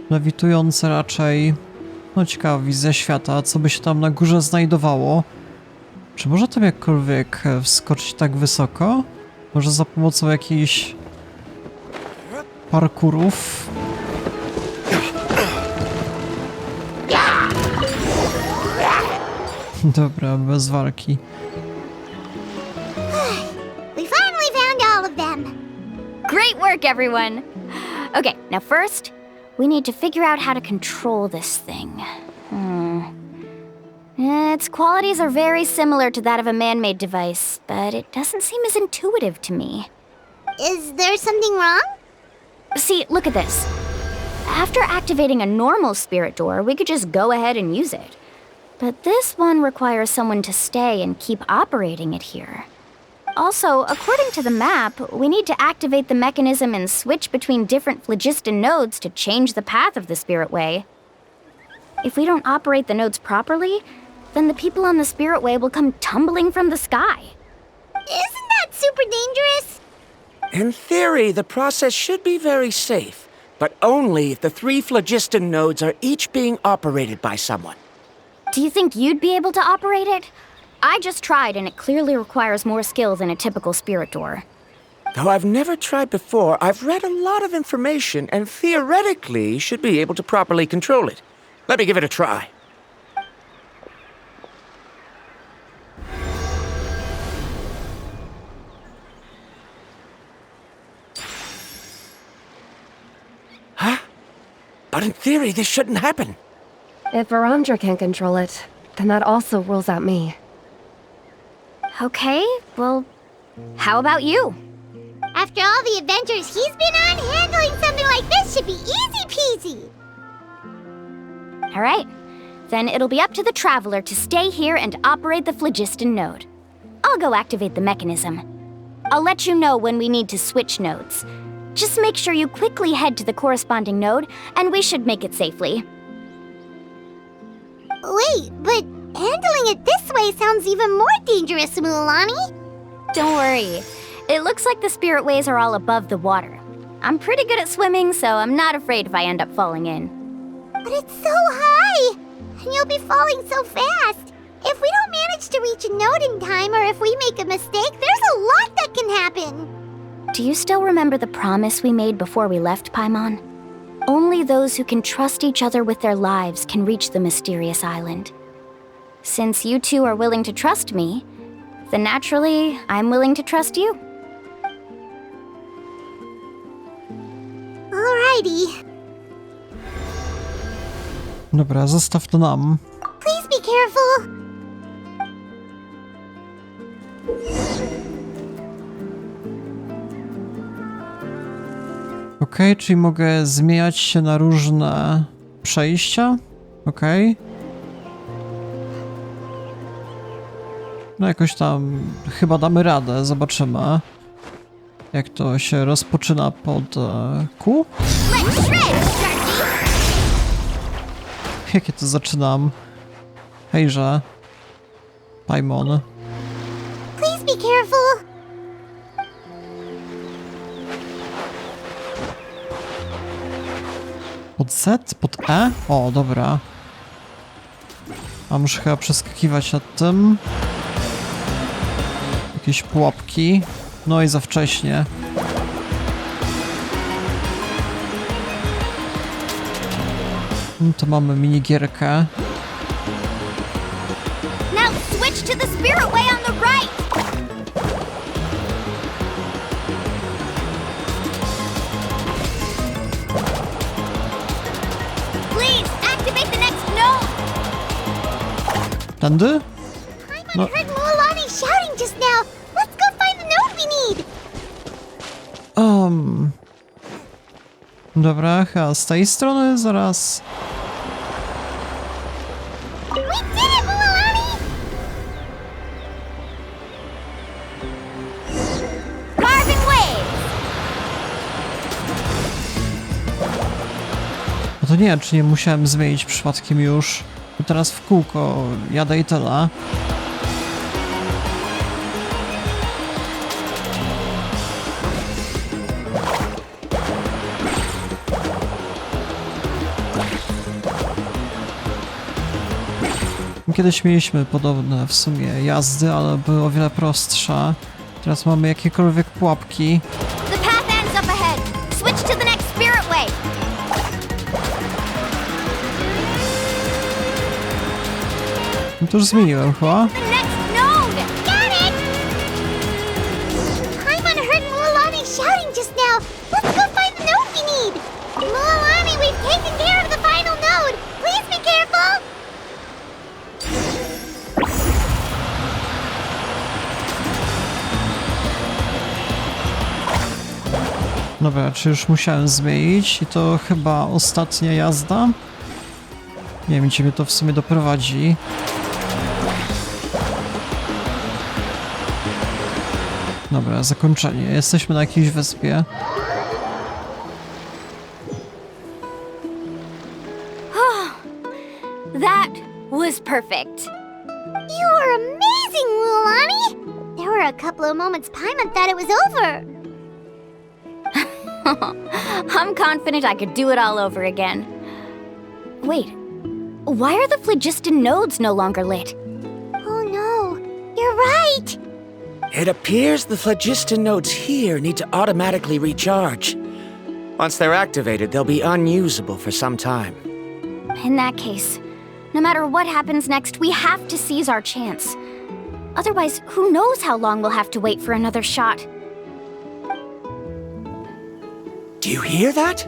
lewitujące raczej. No ciekawa wizja świata, co by się tam na górze znajdowało. Czy można tam jakkolwiek wskoczyć tak wysoko? Może za pomocą jakichś parkurów? Dobra, bez walki. We finally found all of them. Great work, everyone! Okay, now first, we need to figure out how to control this thing. Its qualities are very similar to that of a man-made device, but it doesn't seem as intuitive to me. Is there something wrong? See, look at this. After activating a normal spirit door, we could just go ahead and use it. But this one requires someone to stay and keep operating it here. Also, according to the map, we need to activate the mechanism and switch between different phlogiston nodes to change the path of the spirit way. If we don't operate the nodes properly, then the people on the spirit way will come tumbling from the sky. Isn't that super dangerous? In theory, the process should be very safe, but only if the 3 phlogiston nodes are each being operated by someone. Do you think you'd be able to operate it? I just tried, and it clearly requires more skill than a typical spirit door. Though I've never tried before, I've read a lot of information and theoretically should be able to properly control it. Let me give it a try. Huh? But in theory, this shouldn't happen. If Verandra can't control it, then that also rules out me. Okay, well, how about you? After all the adventures he's been on, handling something like this should be easy peasy. All right, then it'll be up to the Traveler to stay here and operate the phlogiston node. I'll go activate the mechanism. I'll let you know when we need to switch nodes. Just make sure you quickly head to the corresponding node, and we should make it safely. Wait, but handling it this way sounds even more dangerous, Mulan. Don't worry. It looks like the spirit ways are all above the water. I'm pretty good at swimming, so I'm not afraid if I end up falling in. But it's so high, and you'll be falling so fast. If we don't manage to reach a node in time, or if we make a mistake, there's a lot that can happen. Do you still remember the promise we made before we left, Paimon? Only those who can trust each other with their lives can reach the mysterious island. Since you two are willing to trust me, then naturally, I'm willing to trust you. Alrighty. Dobra, zostaw to nam. Please be careful. Okej, czyli mogę zmieniać się na różne przejścia. Okej. No jakoś tam chyba damy radę, zobaczymy. Jak to się rozpoczyna pod Q? Jakie to zaczynam? Hejże. Paimon. Please be careful. Pod Z? Pod E? O, dobra. A muszę chyba przeskakiwać nad tym. Jakieś pułapki. No i za wcześnie. To mamy minigierkę. Now switch to the spirit way on the right! Please, activate the next node! Tędy? I heard Mulan shouting just now. Let's go find we need! Dobra, chyba z tej strony zaraz. We did it, Mualani! Carving waves! No to nie wiem, czy nie musiałem zmienić przypadkiem już. Bo teraz w kółko jadę i tyle. Kiedyś mieliśmy podobne w sumie jazdy, ale były o wiele prostsze. Teraz mamy jakiekolwiek pułapki. The path ends up ahead. Switch to the next spirit way. No to już zmieniłem chyba. The next node! Got it! Paimon heard Mualani shouting just now. Let's go find the node we need! Mualani, we've taken care of the final node! Please be careful! Dobra, czy już musiałem zmienić i to chyba ostatnia jazda? Nie wiem, gdzie mnie to w sumie doprowadzi. Dobra, zakończenie. Jesteśmy na jakiejś wyspie. That was perfect. You were amazing, Mualani! There were a couple of moments Paimon thought it was over. I'm confident I could do it all over again. Wait, why are the phlogiston nodes no longer lit? Oh no, you're right! It appears the phlogiston nodes here need to automatically recharge. Once they're activated, they'll be unusable for some time. In that case, no matter what happens next, we have to seize our chance. Otherwise, who knows how long we'll have to wait for another shot. Do you hear that?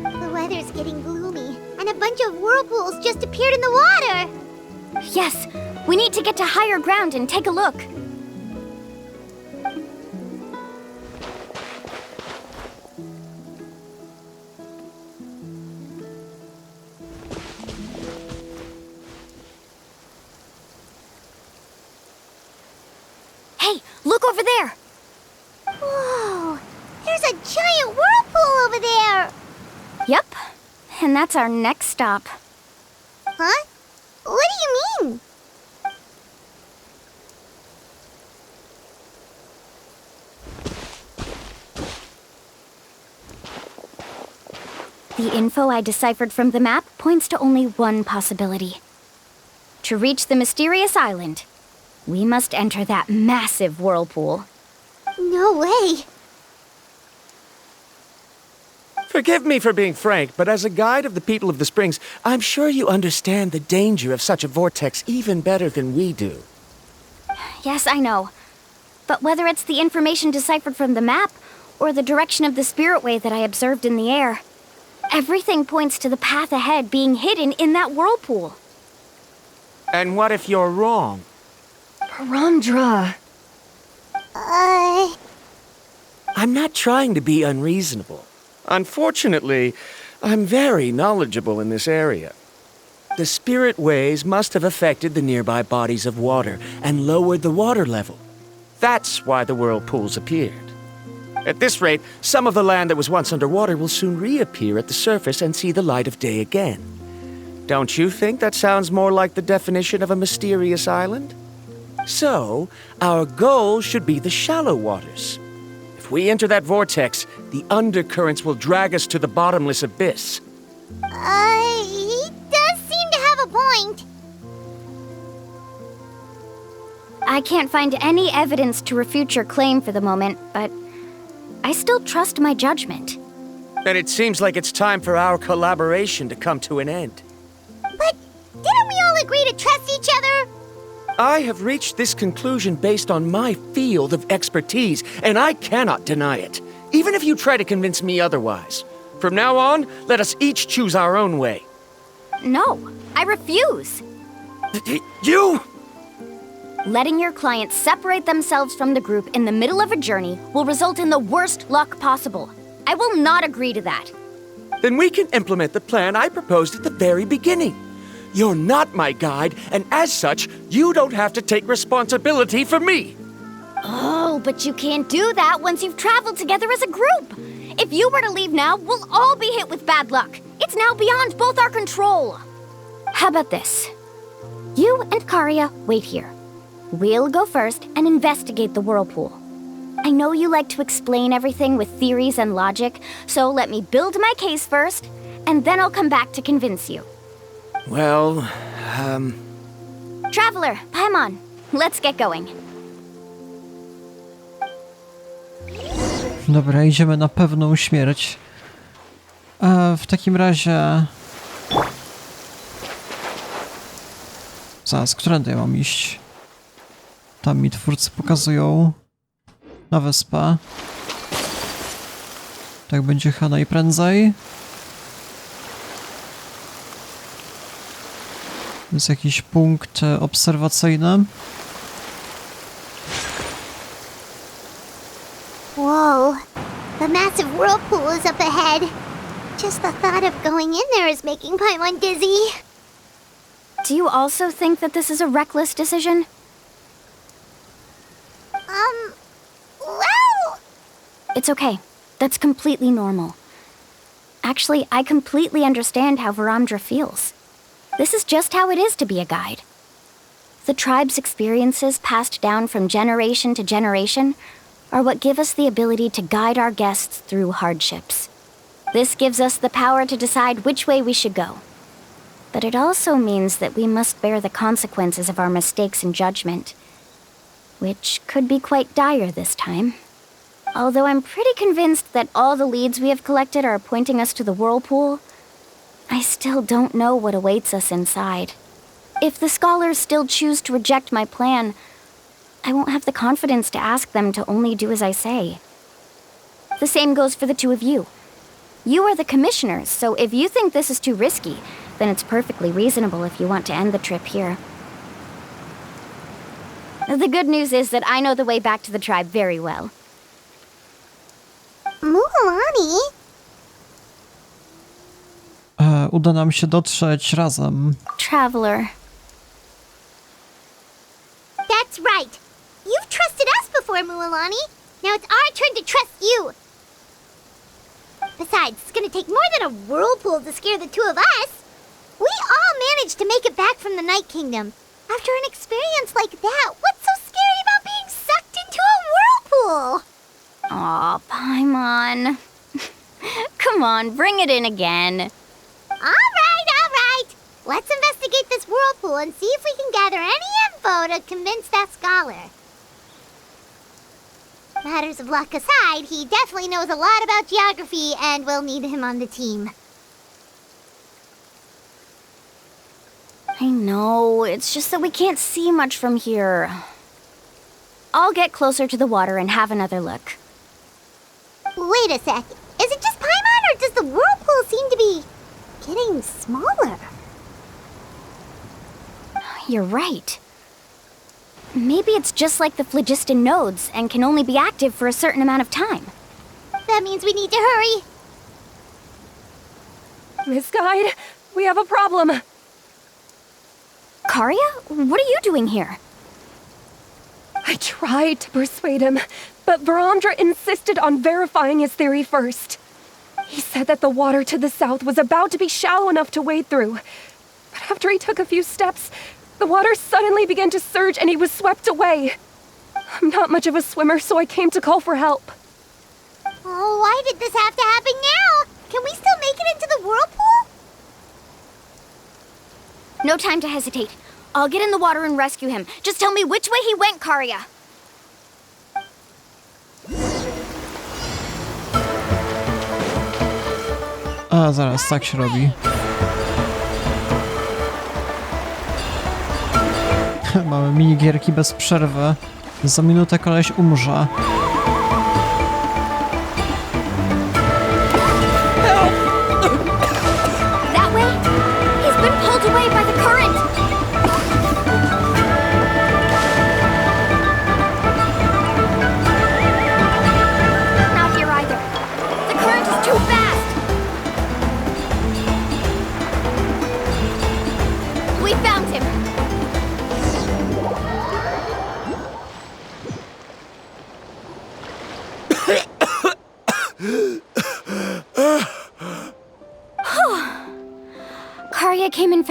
The weather's getting gloomy, and a bunch of whirlpools just appeared in the water! Yes, we need to get to higher ground and take a look. Hey, look over there! Whoa! There's a giant whirlpool over there! Yep, and that's our next stop. Huh? What do you mean? The info I deciphered from the map points to only one possibility. To reach the mysterious island, we must enter that massive whirlpool. No way! Forgive me for being frank, but as a guide of the people of the Springs, I'm sure you understand the danger of such a vortex even better than we do. Yes, I know. But whether it's the information deciphered from the map, or the direction of the spirit way that I observed in the air, everything points to the path ahead being hidden in that whirlpool. And what if you're wrong? Parandra. I'm not trying to be unreasonable. Unfortunately, I'm very knowledgeable in this area. The spirit ways must have affected the nearby bodies of water and lowered the water level. That's why the whirlpools appeared. At this rate, some of the land that was once underwater will soon reappear at the surface and see the light of day again. Don't you think that sounds more like the definition of a mysterious island? So, our goal should be the shallow waters. If we enter that vortex, the undercurrents will drag us to the bottomless abyss. He does seem to have a point. I can't find any evidence to refute your claim for the moment, but I still trust my judgment. And it seems like it's time for our collaboration to come to an end. But didn't we all agree to trust each other? I have reached this conclusion based on my field of expertise, and I cannot deny it, even if you try to convince me otherwise. From now on, let us each choose our own way. No, I refuse. You... Letting your clients separate themselves from the group in the middle of a journey will result in the worst luck possible. I will not agree to that. Then we can implement the plan I proposed at the very beginning. You're not my guide, and as such, you don't have to take responsibility for me. Oh, but you can't do that once you've traveled together as a group. If you were to leave now, we'll all be hit with bad luck. It's now beyond both our control. How about this? You and Karia wait here. We'll go first and investigate the whirlpool. I know you like to explain everything with theories and logic, so let me build my case first, and then I'll come back to convince you. Well, Traveler, Paimon, let's get going. Dobra, idziemy na pewną śmierć. W takim razie... Zaraz, którędy ja mam iść? Tam mi twórcy pokazują na wyspę. Tak będzie chyba najprędzej. Jest jakiś punkt obserwacyjny. Whoa, the massive whirlpool is up ahead. Just the thought of going in there is making Paimon dizzy. Do you also think that this is a reckless decision? Well... It's okay. That's completely normal. Actually, I completely understand how Varamdra feels. This is just how it is to be a guide. The tribe's experiences passed down from generation to generation are what give us the ability to guide our guests through hardships. This gives us the power to decide which way we should go. But it also means that we must bear the consequences of our mistakes and judgment, which could be quite dire this time. Although I'm pretty convinced that all the leads we have collected are pointing us to the whirlpool, I still don't know what awaits us inside. If the scholars still choose to reject my plan, I won't have the confidence to ask them to only do as I say. The same goes for the two of you. You are the commissioners, so if you think this is too risky, then it's perfectly reasonable if you want to end the trip here. The good news is that I know the way back to the tribe very well. Mualani? Uda nam się dotrzeć razem. Traveler. That's right. You've trusted us before, Mualani. Now it's our turn to trust you. Besides, it's gonna take more than a whirlpool to scare the two of us. We all managed to make it back from the Night Kingdom. After an experience like that, what's so scary about being sucked into a whirlpool? Aw, Paimon. Come on, bring it in again. All right. Let's investigate this whirlpool and see if we can gather any info to convince that scholar. Matters of luck aside, he definitely knows a lot about geography, and we'll need him on the team. I know, it's just that we can't see much from here. I'll get closer to the water and have another look. Wait a sec. Is it just Paimon, or does the whirlpool seem to be getting smaller? You're right. Maybe it's just like the phlogiston nodes and can only be active for a certain amount of time. That means we need to hurry. Miss Guide, we have a problem. Karia? What are you doing here? I tried to persuade him, but Varamdra insisted on verifying his theory first. He said that the water to the south was about to be shallow enough to wade through. But after he took a few steps, the water suddenly began to surge and he was swept away. I'm not much of a swimmer, so I came to call for help. Oh, why did this have to happen now? Can we still make it into the whirlpool? No time to hesitate. I'll get in the water and rescue him. Just tell me which way he went, Karia. A, zaraz, tak się robi. Mamy minigierki bez przerwy. Za minutę koleś umrze. That way? He's been pulled away by the current.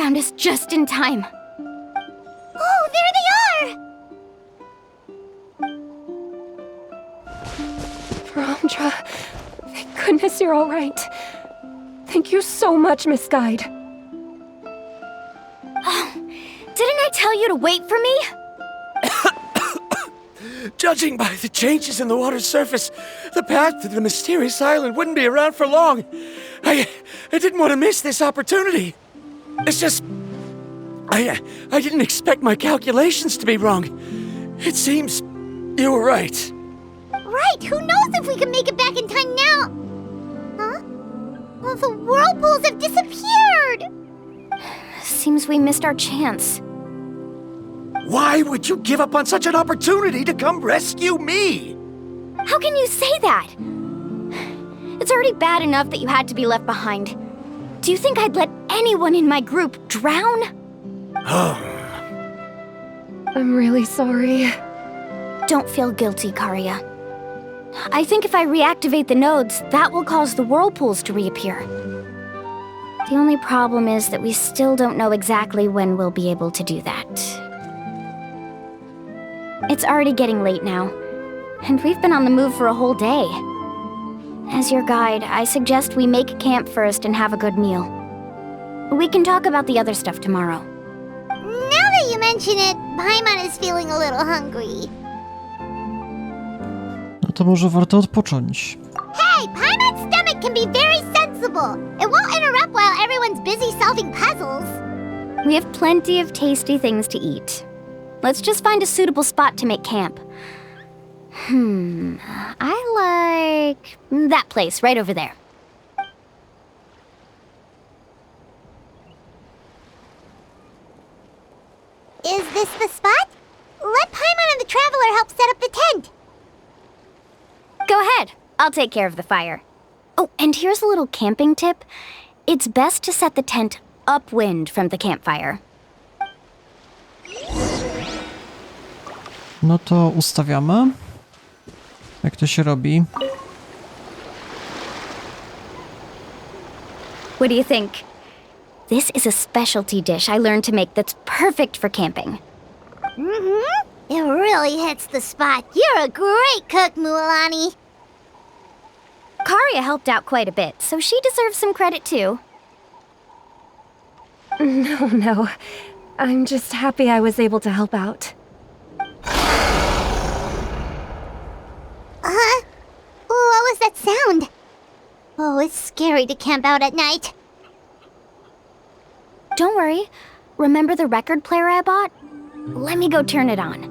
found us just in time. Oh, there they are! Bromdra, thank goodness you're all right. Thank you so much, Miss Guide. Didn't I tell you to wait for me? Judging by the changes in the water's surface, the path to the mysterious island wouldn't be around for long. I didn't want to miss this opportunity. It's just... I didn't expect my calculations to be wrong. It seems you were right. Right, who knows if we can make it back in time now? Huh? Well, the whirlpools have disappeared! Seems we missed our chance. Why would you give up on such an opportunity to come rescue me? How can you say that? It's already bad enough that you had to be left behind. Do you think I'd let anyone in my group drown? I'm really sorry. Don't feel guilty, Karia. I think if I reactivate the nodes, that will cause the whirlpools to reappear. The only problem is that we still don't know exactly when we'll be able to do that. It's already getting late now, and we've been on the move for a whole day. As your guide, I suggest we make camp first and have a good meal. We can talk about the other stuff tomorrow. Now that you mention it, Paimon is feeling a little hungry. No to może warto odpocząć. Hey, Paimon's stomach can be very sensible. It won't interrupt while everyone's busy solving puzzles. We have plenty of tasty things to eat. Let's just find a suitable spot to make camp. I like that place right over there. Is this the spot? Let Paimon and the Traveler help set up the tent. Go ahead. I'll take care of the fire. Oh, and here's a little camping tip. It's best to set the tent upwind from the campfire. No to ustawiamy. Jak to się robi? What do you think? This is a specialty dish I learned to make that's perfect for camping. It really hits the spot. You're a great cook, Mualani. Karia helped out quite a bit, so she deserves some credit too. No. I'm just happy I was able to help out. What was that sound? Oh, it's scary to camp out at night. Don't worry. Remember the record player I bought? Let me go turn it on.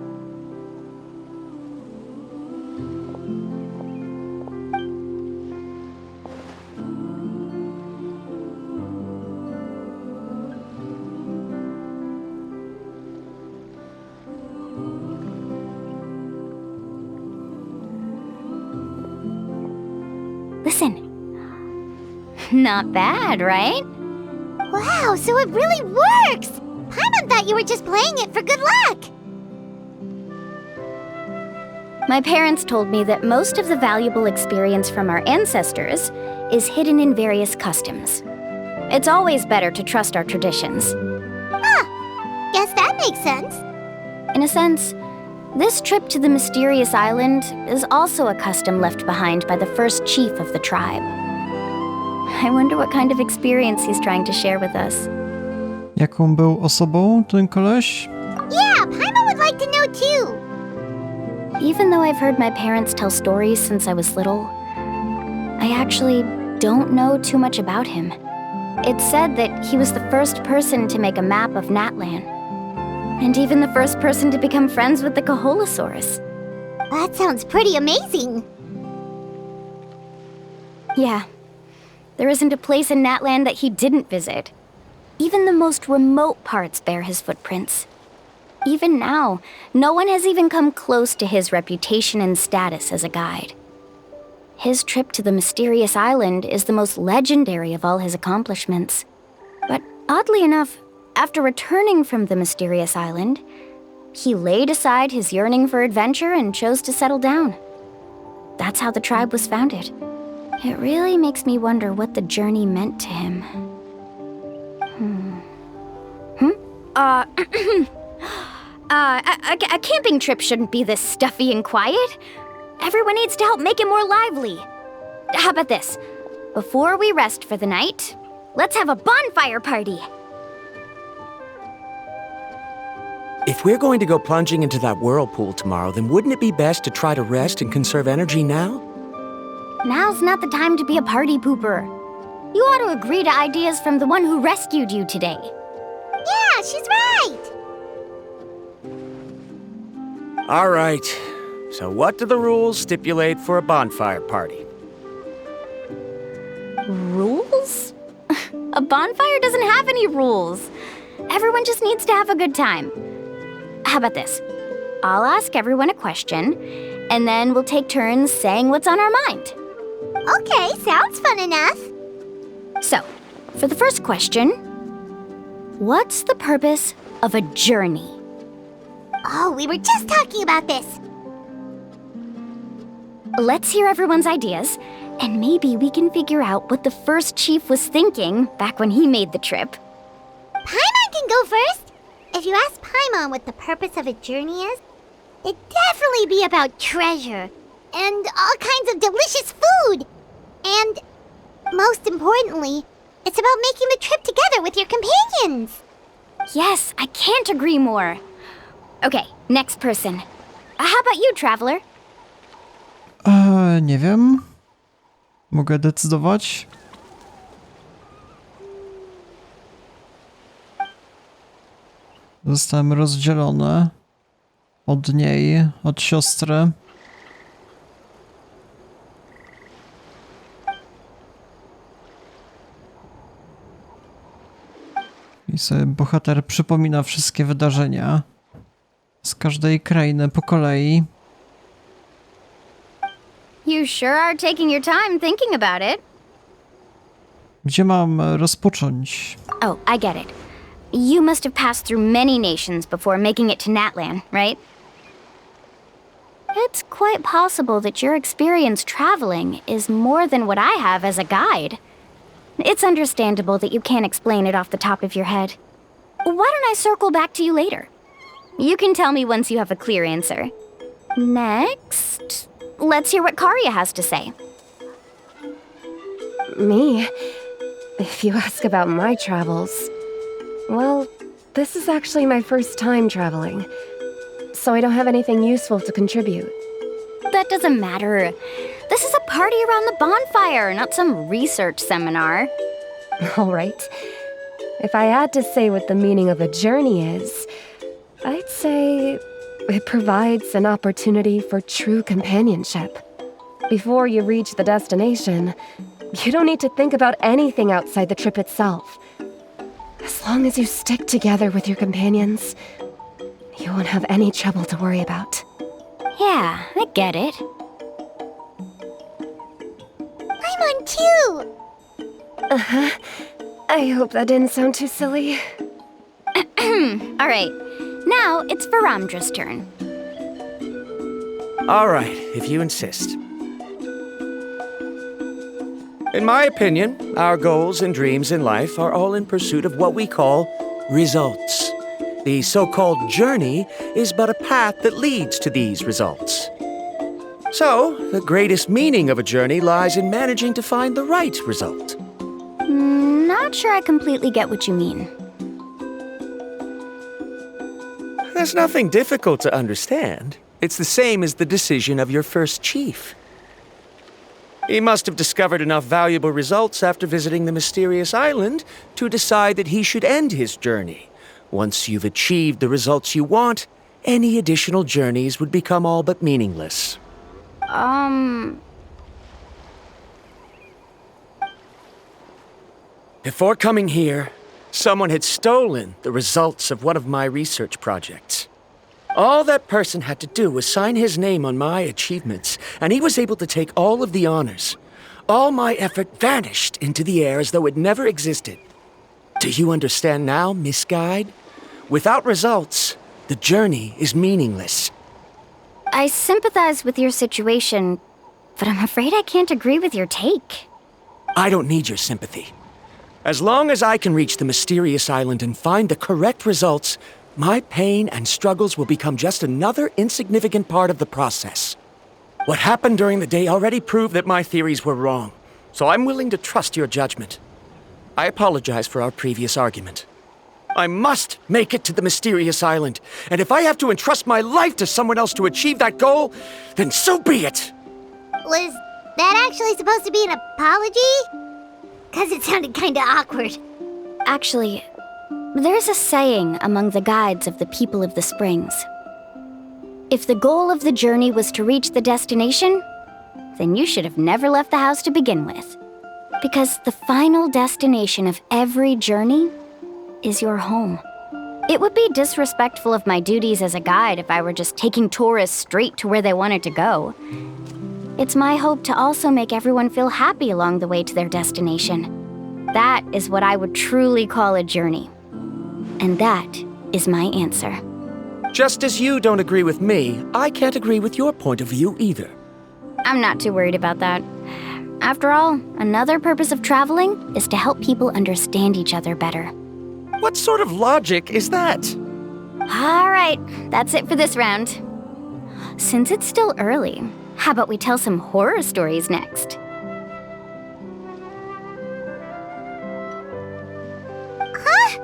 Listen. Not bad, right? Wow, so it really works! Paimon thought you were just playing it for good luck! My parents told me that most of the valuable experience from our ancestors is hidden in various customs. It's always better to trust our traditions. Guess that makes sense. In a sense, this trip to the mysterious island is also a custom left behind by the first chief of the tribe. I wonder what kind of experience he's trying to share with us. Jaką był osobą ten koleś? Yeah, Paimon would like to know too. Even though I've heard my parents tell stories since I was little, I actually don't know too much about him. It's said that he was the first person to make a map of Natlan, and even the first person to become friends with the Coholosaurus. That sounds pretty amazing. Yeah. There isn't a place in Natlan that he didn't visit. Even the most remote parts bear his footprints. Even now, no one has even come close to his reputation and status as a guide. His trip to the mysterious island is the most legendary of all his accomplishments. But oddly enough, after returning from the mysterious island, he laid aside his yearning for adventure and chose to settle down. That's how the tribe was founded. It really makes me wonder what the journey meant to him. A camping trip shouldn't be this stuffy and quiet. Everyone needs to help make it more lively. How about this? Before we rest for the night, let's have a bonfire party. If we're going to go plunging into that whirlpool tomorrow, then wouldn't it be best to try to rest and conserve energy now? Now's not the time to be a party pooper. You ought to agree to ideas from the one who rescued you today. Yeah, she's right! All right. So what do the rules stipulate for a bonfire party? Rules? A bonfire doesn't have any rules. Everyone just needs to have a good time. How about this? I'll ask everyone a question, and then we'll take turns saying what's on our mind. Okay, sounds fun enough. So, for the first question, what's the purpose of a journey? Oh, we were just talking about this. Let's hear everyone's ideas, and maybe we can figure out what the first chief was thinking back when he made the trip. Paimon can go first. If you ask Paimon what the purpose of a journey is, it'd definitely be about treasure and all kinds of delicious food. And most importantly, it's about making the trip together with your companions. Yes, I can't agree more. Okay, next person. How about you, Traveler? Nie wiem. Mogę decydować? Zostałem rozdzielony od niej, od siostry. I sobie bohater przypomina wszystkie wydarzenia z każdej krainy po kolei. You sure are taking your time thinking about it. Gdzie mam rozpocząć? Oh, I get it. You must have passed through many nations before making it to Natlan, right? It's quite possible that your experience traveling is more than what I have as a guide. It's understandable that you can't explain it off the top of your head. Why don't I circle back to you later? You can tell me once you have a clear answer. Next, let's hear what Karya has to say. Me? If you ask about my travels... Well, this is actually my first time traveling, so I don't have anything useful to contribute. That doesn't matter. This is a party around the bonfire, not some research seminar. All right. If I had to say what the meaning of a journey is, I'd say it provides an opportunity for true companionship. Before you reach the destination, you don't need to think about anything outside the trip itself. As long as you stick together with your companions, you won't have any trouble to worry about. Yeah, I get it. I'm on too! Uh-huh. I hope that didn't sound too silly. All right, now it's Varamdra's turn. All right, if you insist. In my opinion, our goals and dreams in life are all in pursuit of what we call results. The so-called journey is but a path that leads to these results. So, the greatest meaning of a journey lies in managing to find the right result. Not sure I completely get what you mean. There's nothing difficult to understand. It's the same as the decision of your first chief. He must have discovered enough valuable results after visiting the mysterious island to decide that he should end his journey. Once you've achieved the results you want, any additional journeys would become all but meaningless. Before coming here, someone had stolen the results of one of my research projects. All that person had to do was sign his name on my achievements, and he was able to take all of the honors. All my effort vanished into the air as though it never existed. Do you understand now, Miss Guide? Without results, the journey is meaningless. I sympathize with your situation, but I'm afraid I can't agree with your take. I don't need your sympathy. As long as I can reach the mysterious island and find the correct results, my pain and struggles will become just another insignificant part of the process. What happened during the day already proved that my theories were wrong, so I'm willing to trust your judgment. I apologize for our previous argument. I must make it to the mysterious island, and if I have to entrust my life to someone else to achieve that goal, then so be it! Was that actually supposed to be an apology? Because it sounded kinda awkward. Actually, there's a saying among the guides of the people of the Springs. If the goal of the journey was to reach the destination, then you should have never left the house to begin with. Because the final destination of every journey is your home. It would be disrespectful of my duties as a guide if I were just taking tourists straight to where they wanted to go. It's my hope to also make everyone feel happy along the way to their destination. That is what I would truly call a journey. And that is my answer. Just as you don't agree with me, I can't agree with your point of view either. I'm not too worried about that. After all, another purpose of traveling is to help people understand each other better. What sort of logic is that? All right, that's it for this round. Since it's still early, how about we tell some horror stories next? Huh?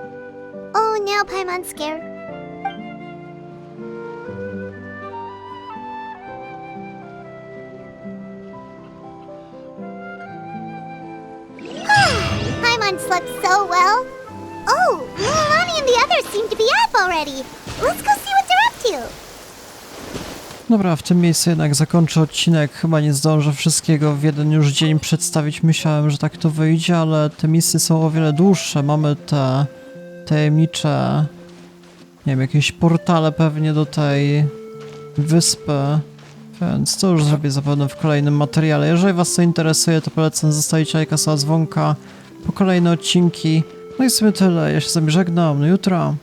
Oh, now Paimon's scared. Paimon slept so well. Oh, Milani and the others seem to be up already. Let's go see what they're up to. Dobra, w tym miejscu jednak zakończę odcinek. Chyba nie zdążę wszystkiego w jeden już dzień przedstawić. Myślałem, że tak to wyjdzie, ale te misje są o wiele dłuższe. Mamy te tajemnicze, nie wiem, jakieś portale pewnie do tej wyspy. Więc to już zrobię zapewne w kolejnym materiale. Jeżeli was to interesuje, to polecam zostawić lajka, dzwonka po kolejne odcinki. No i w sumie tyle. Ja się z wami żegnam. Do jutra.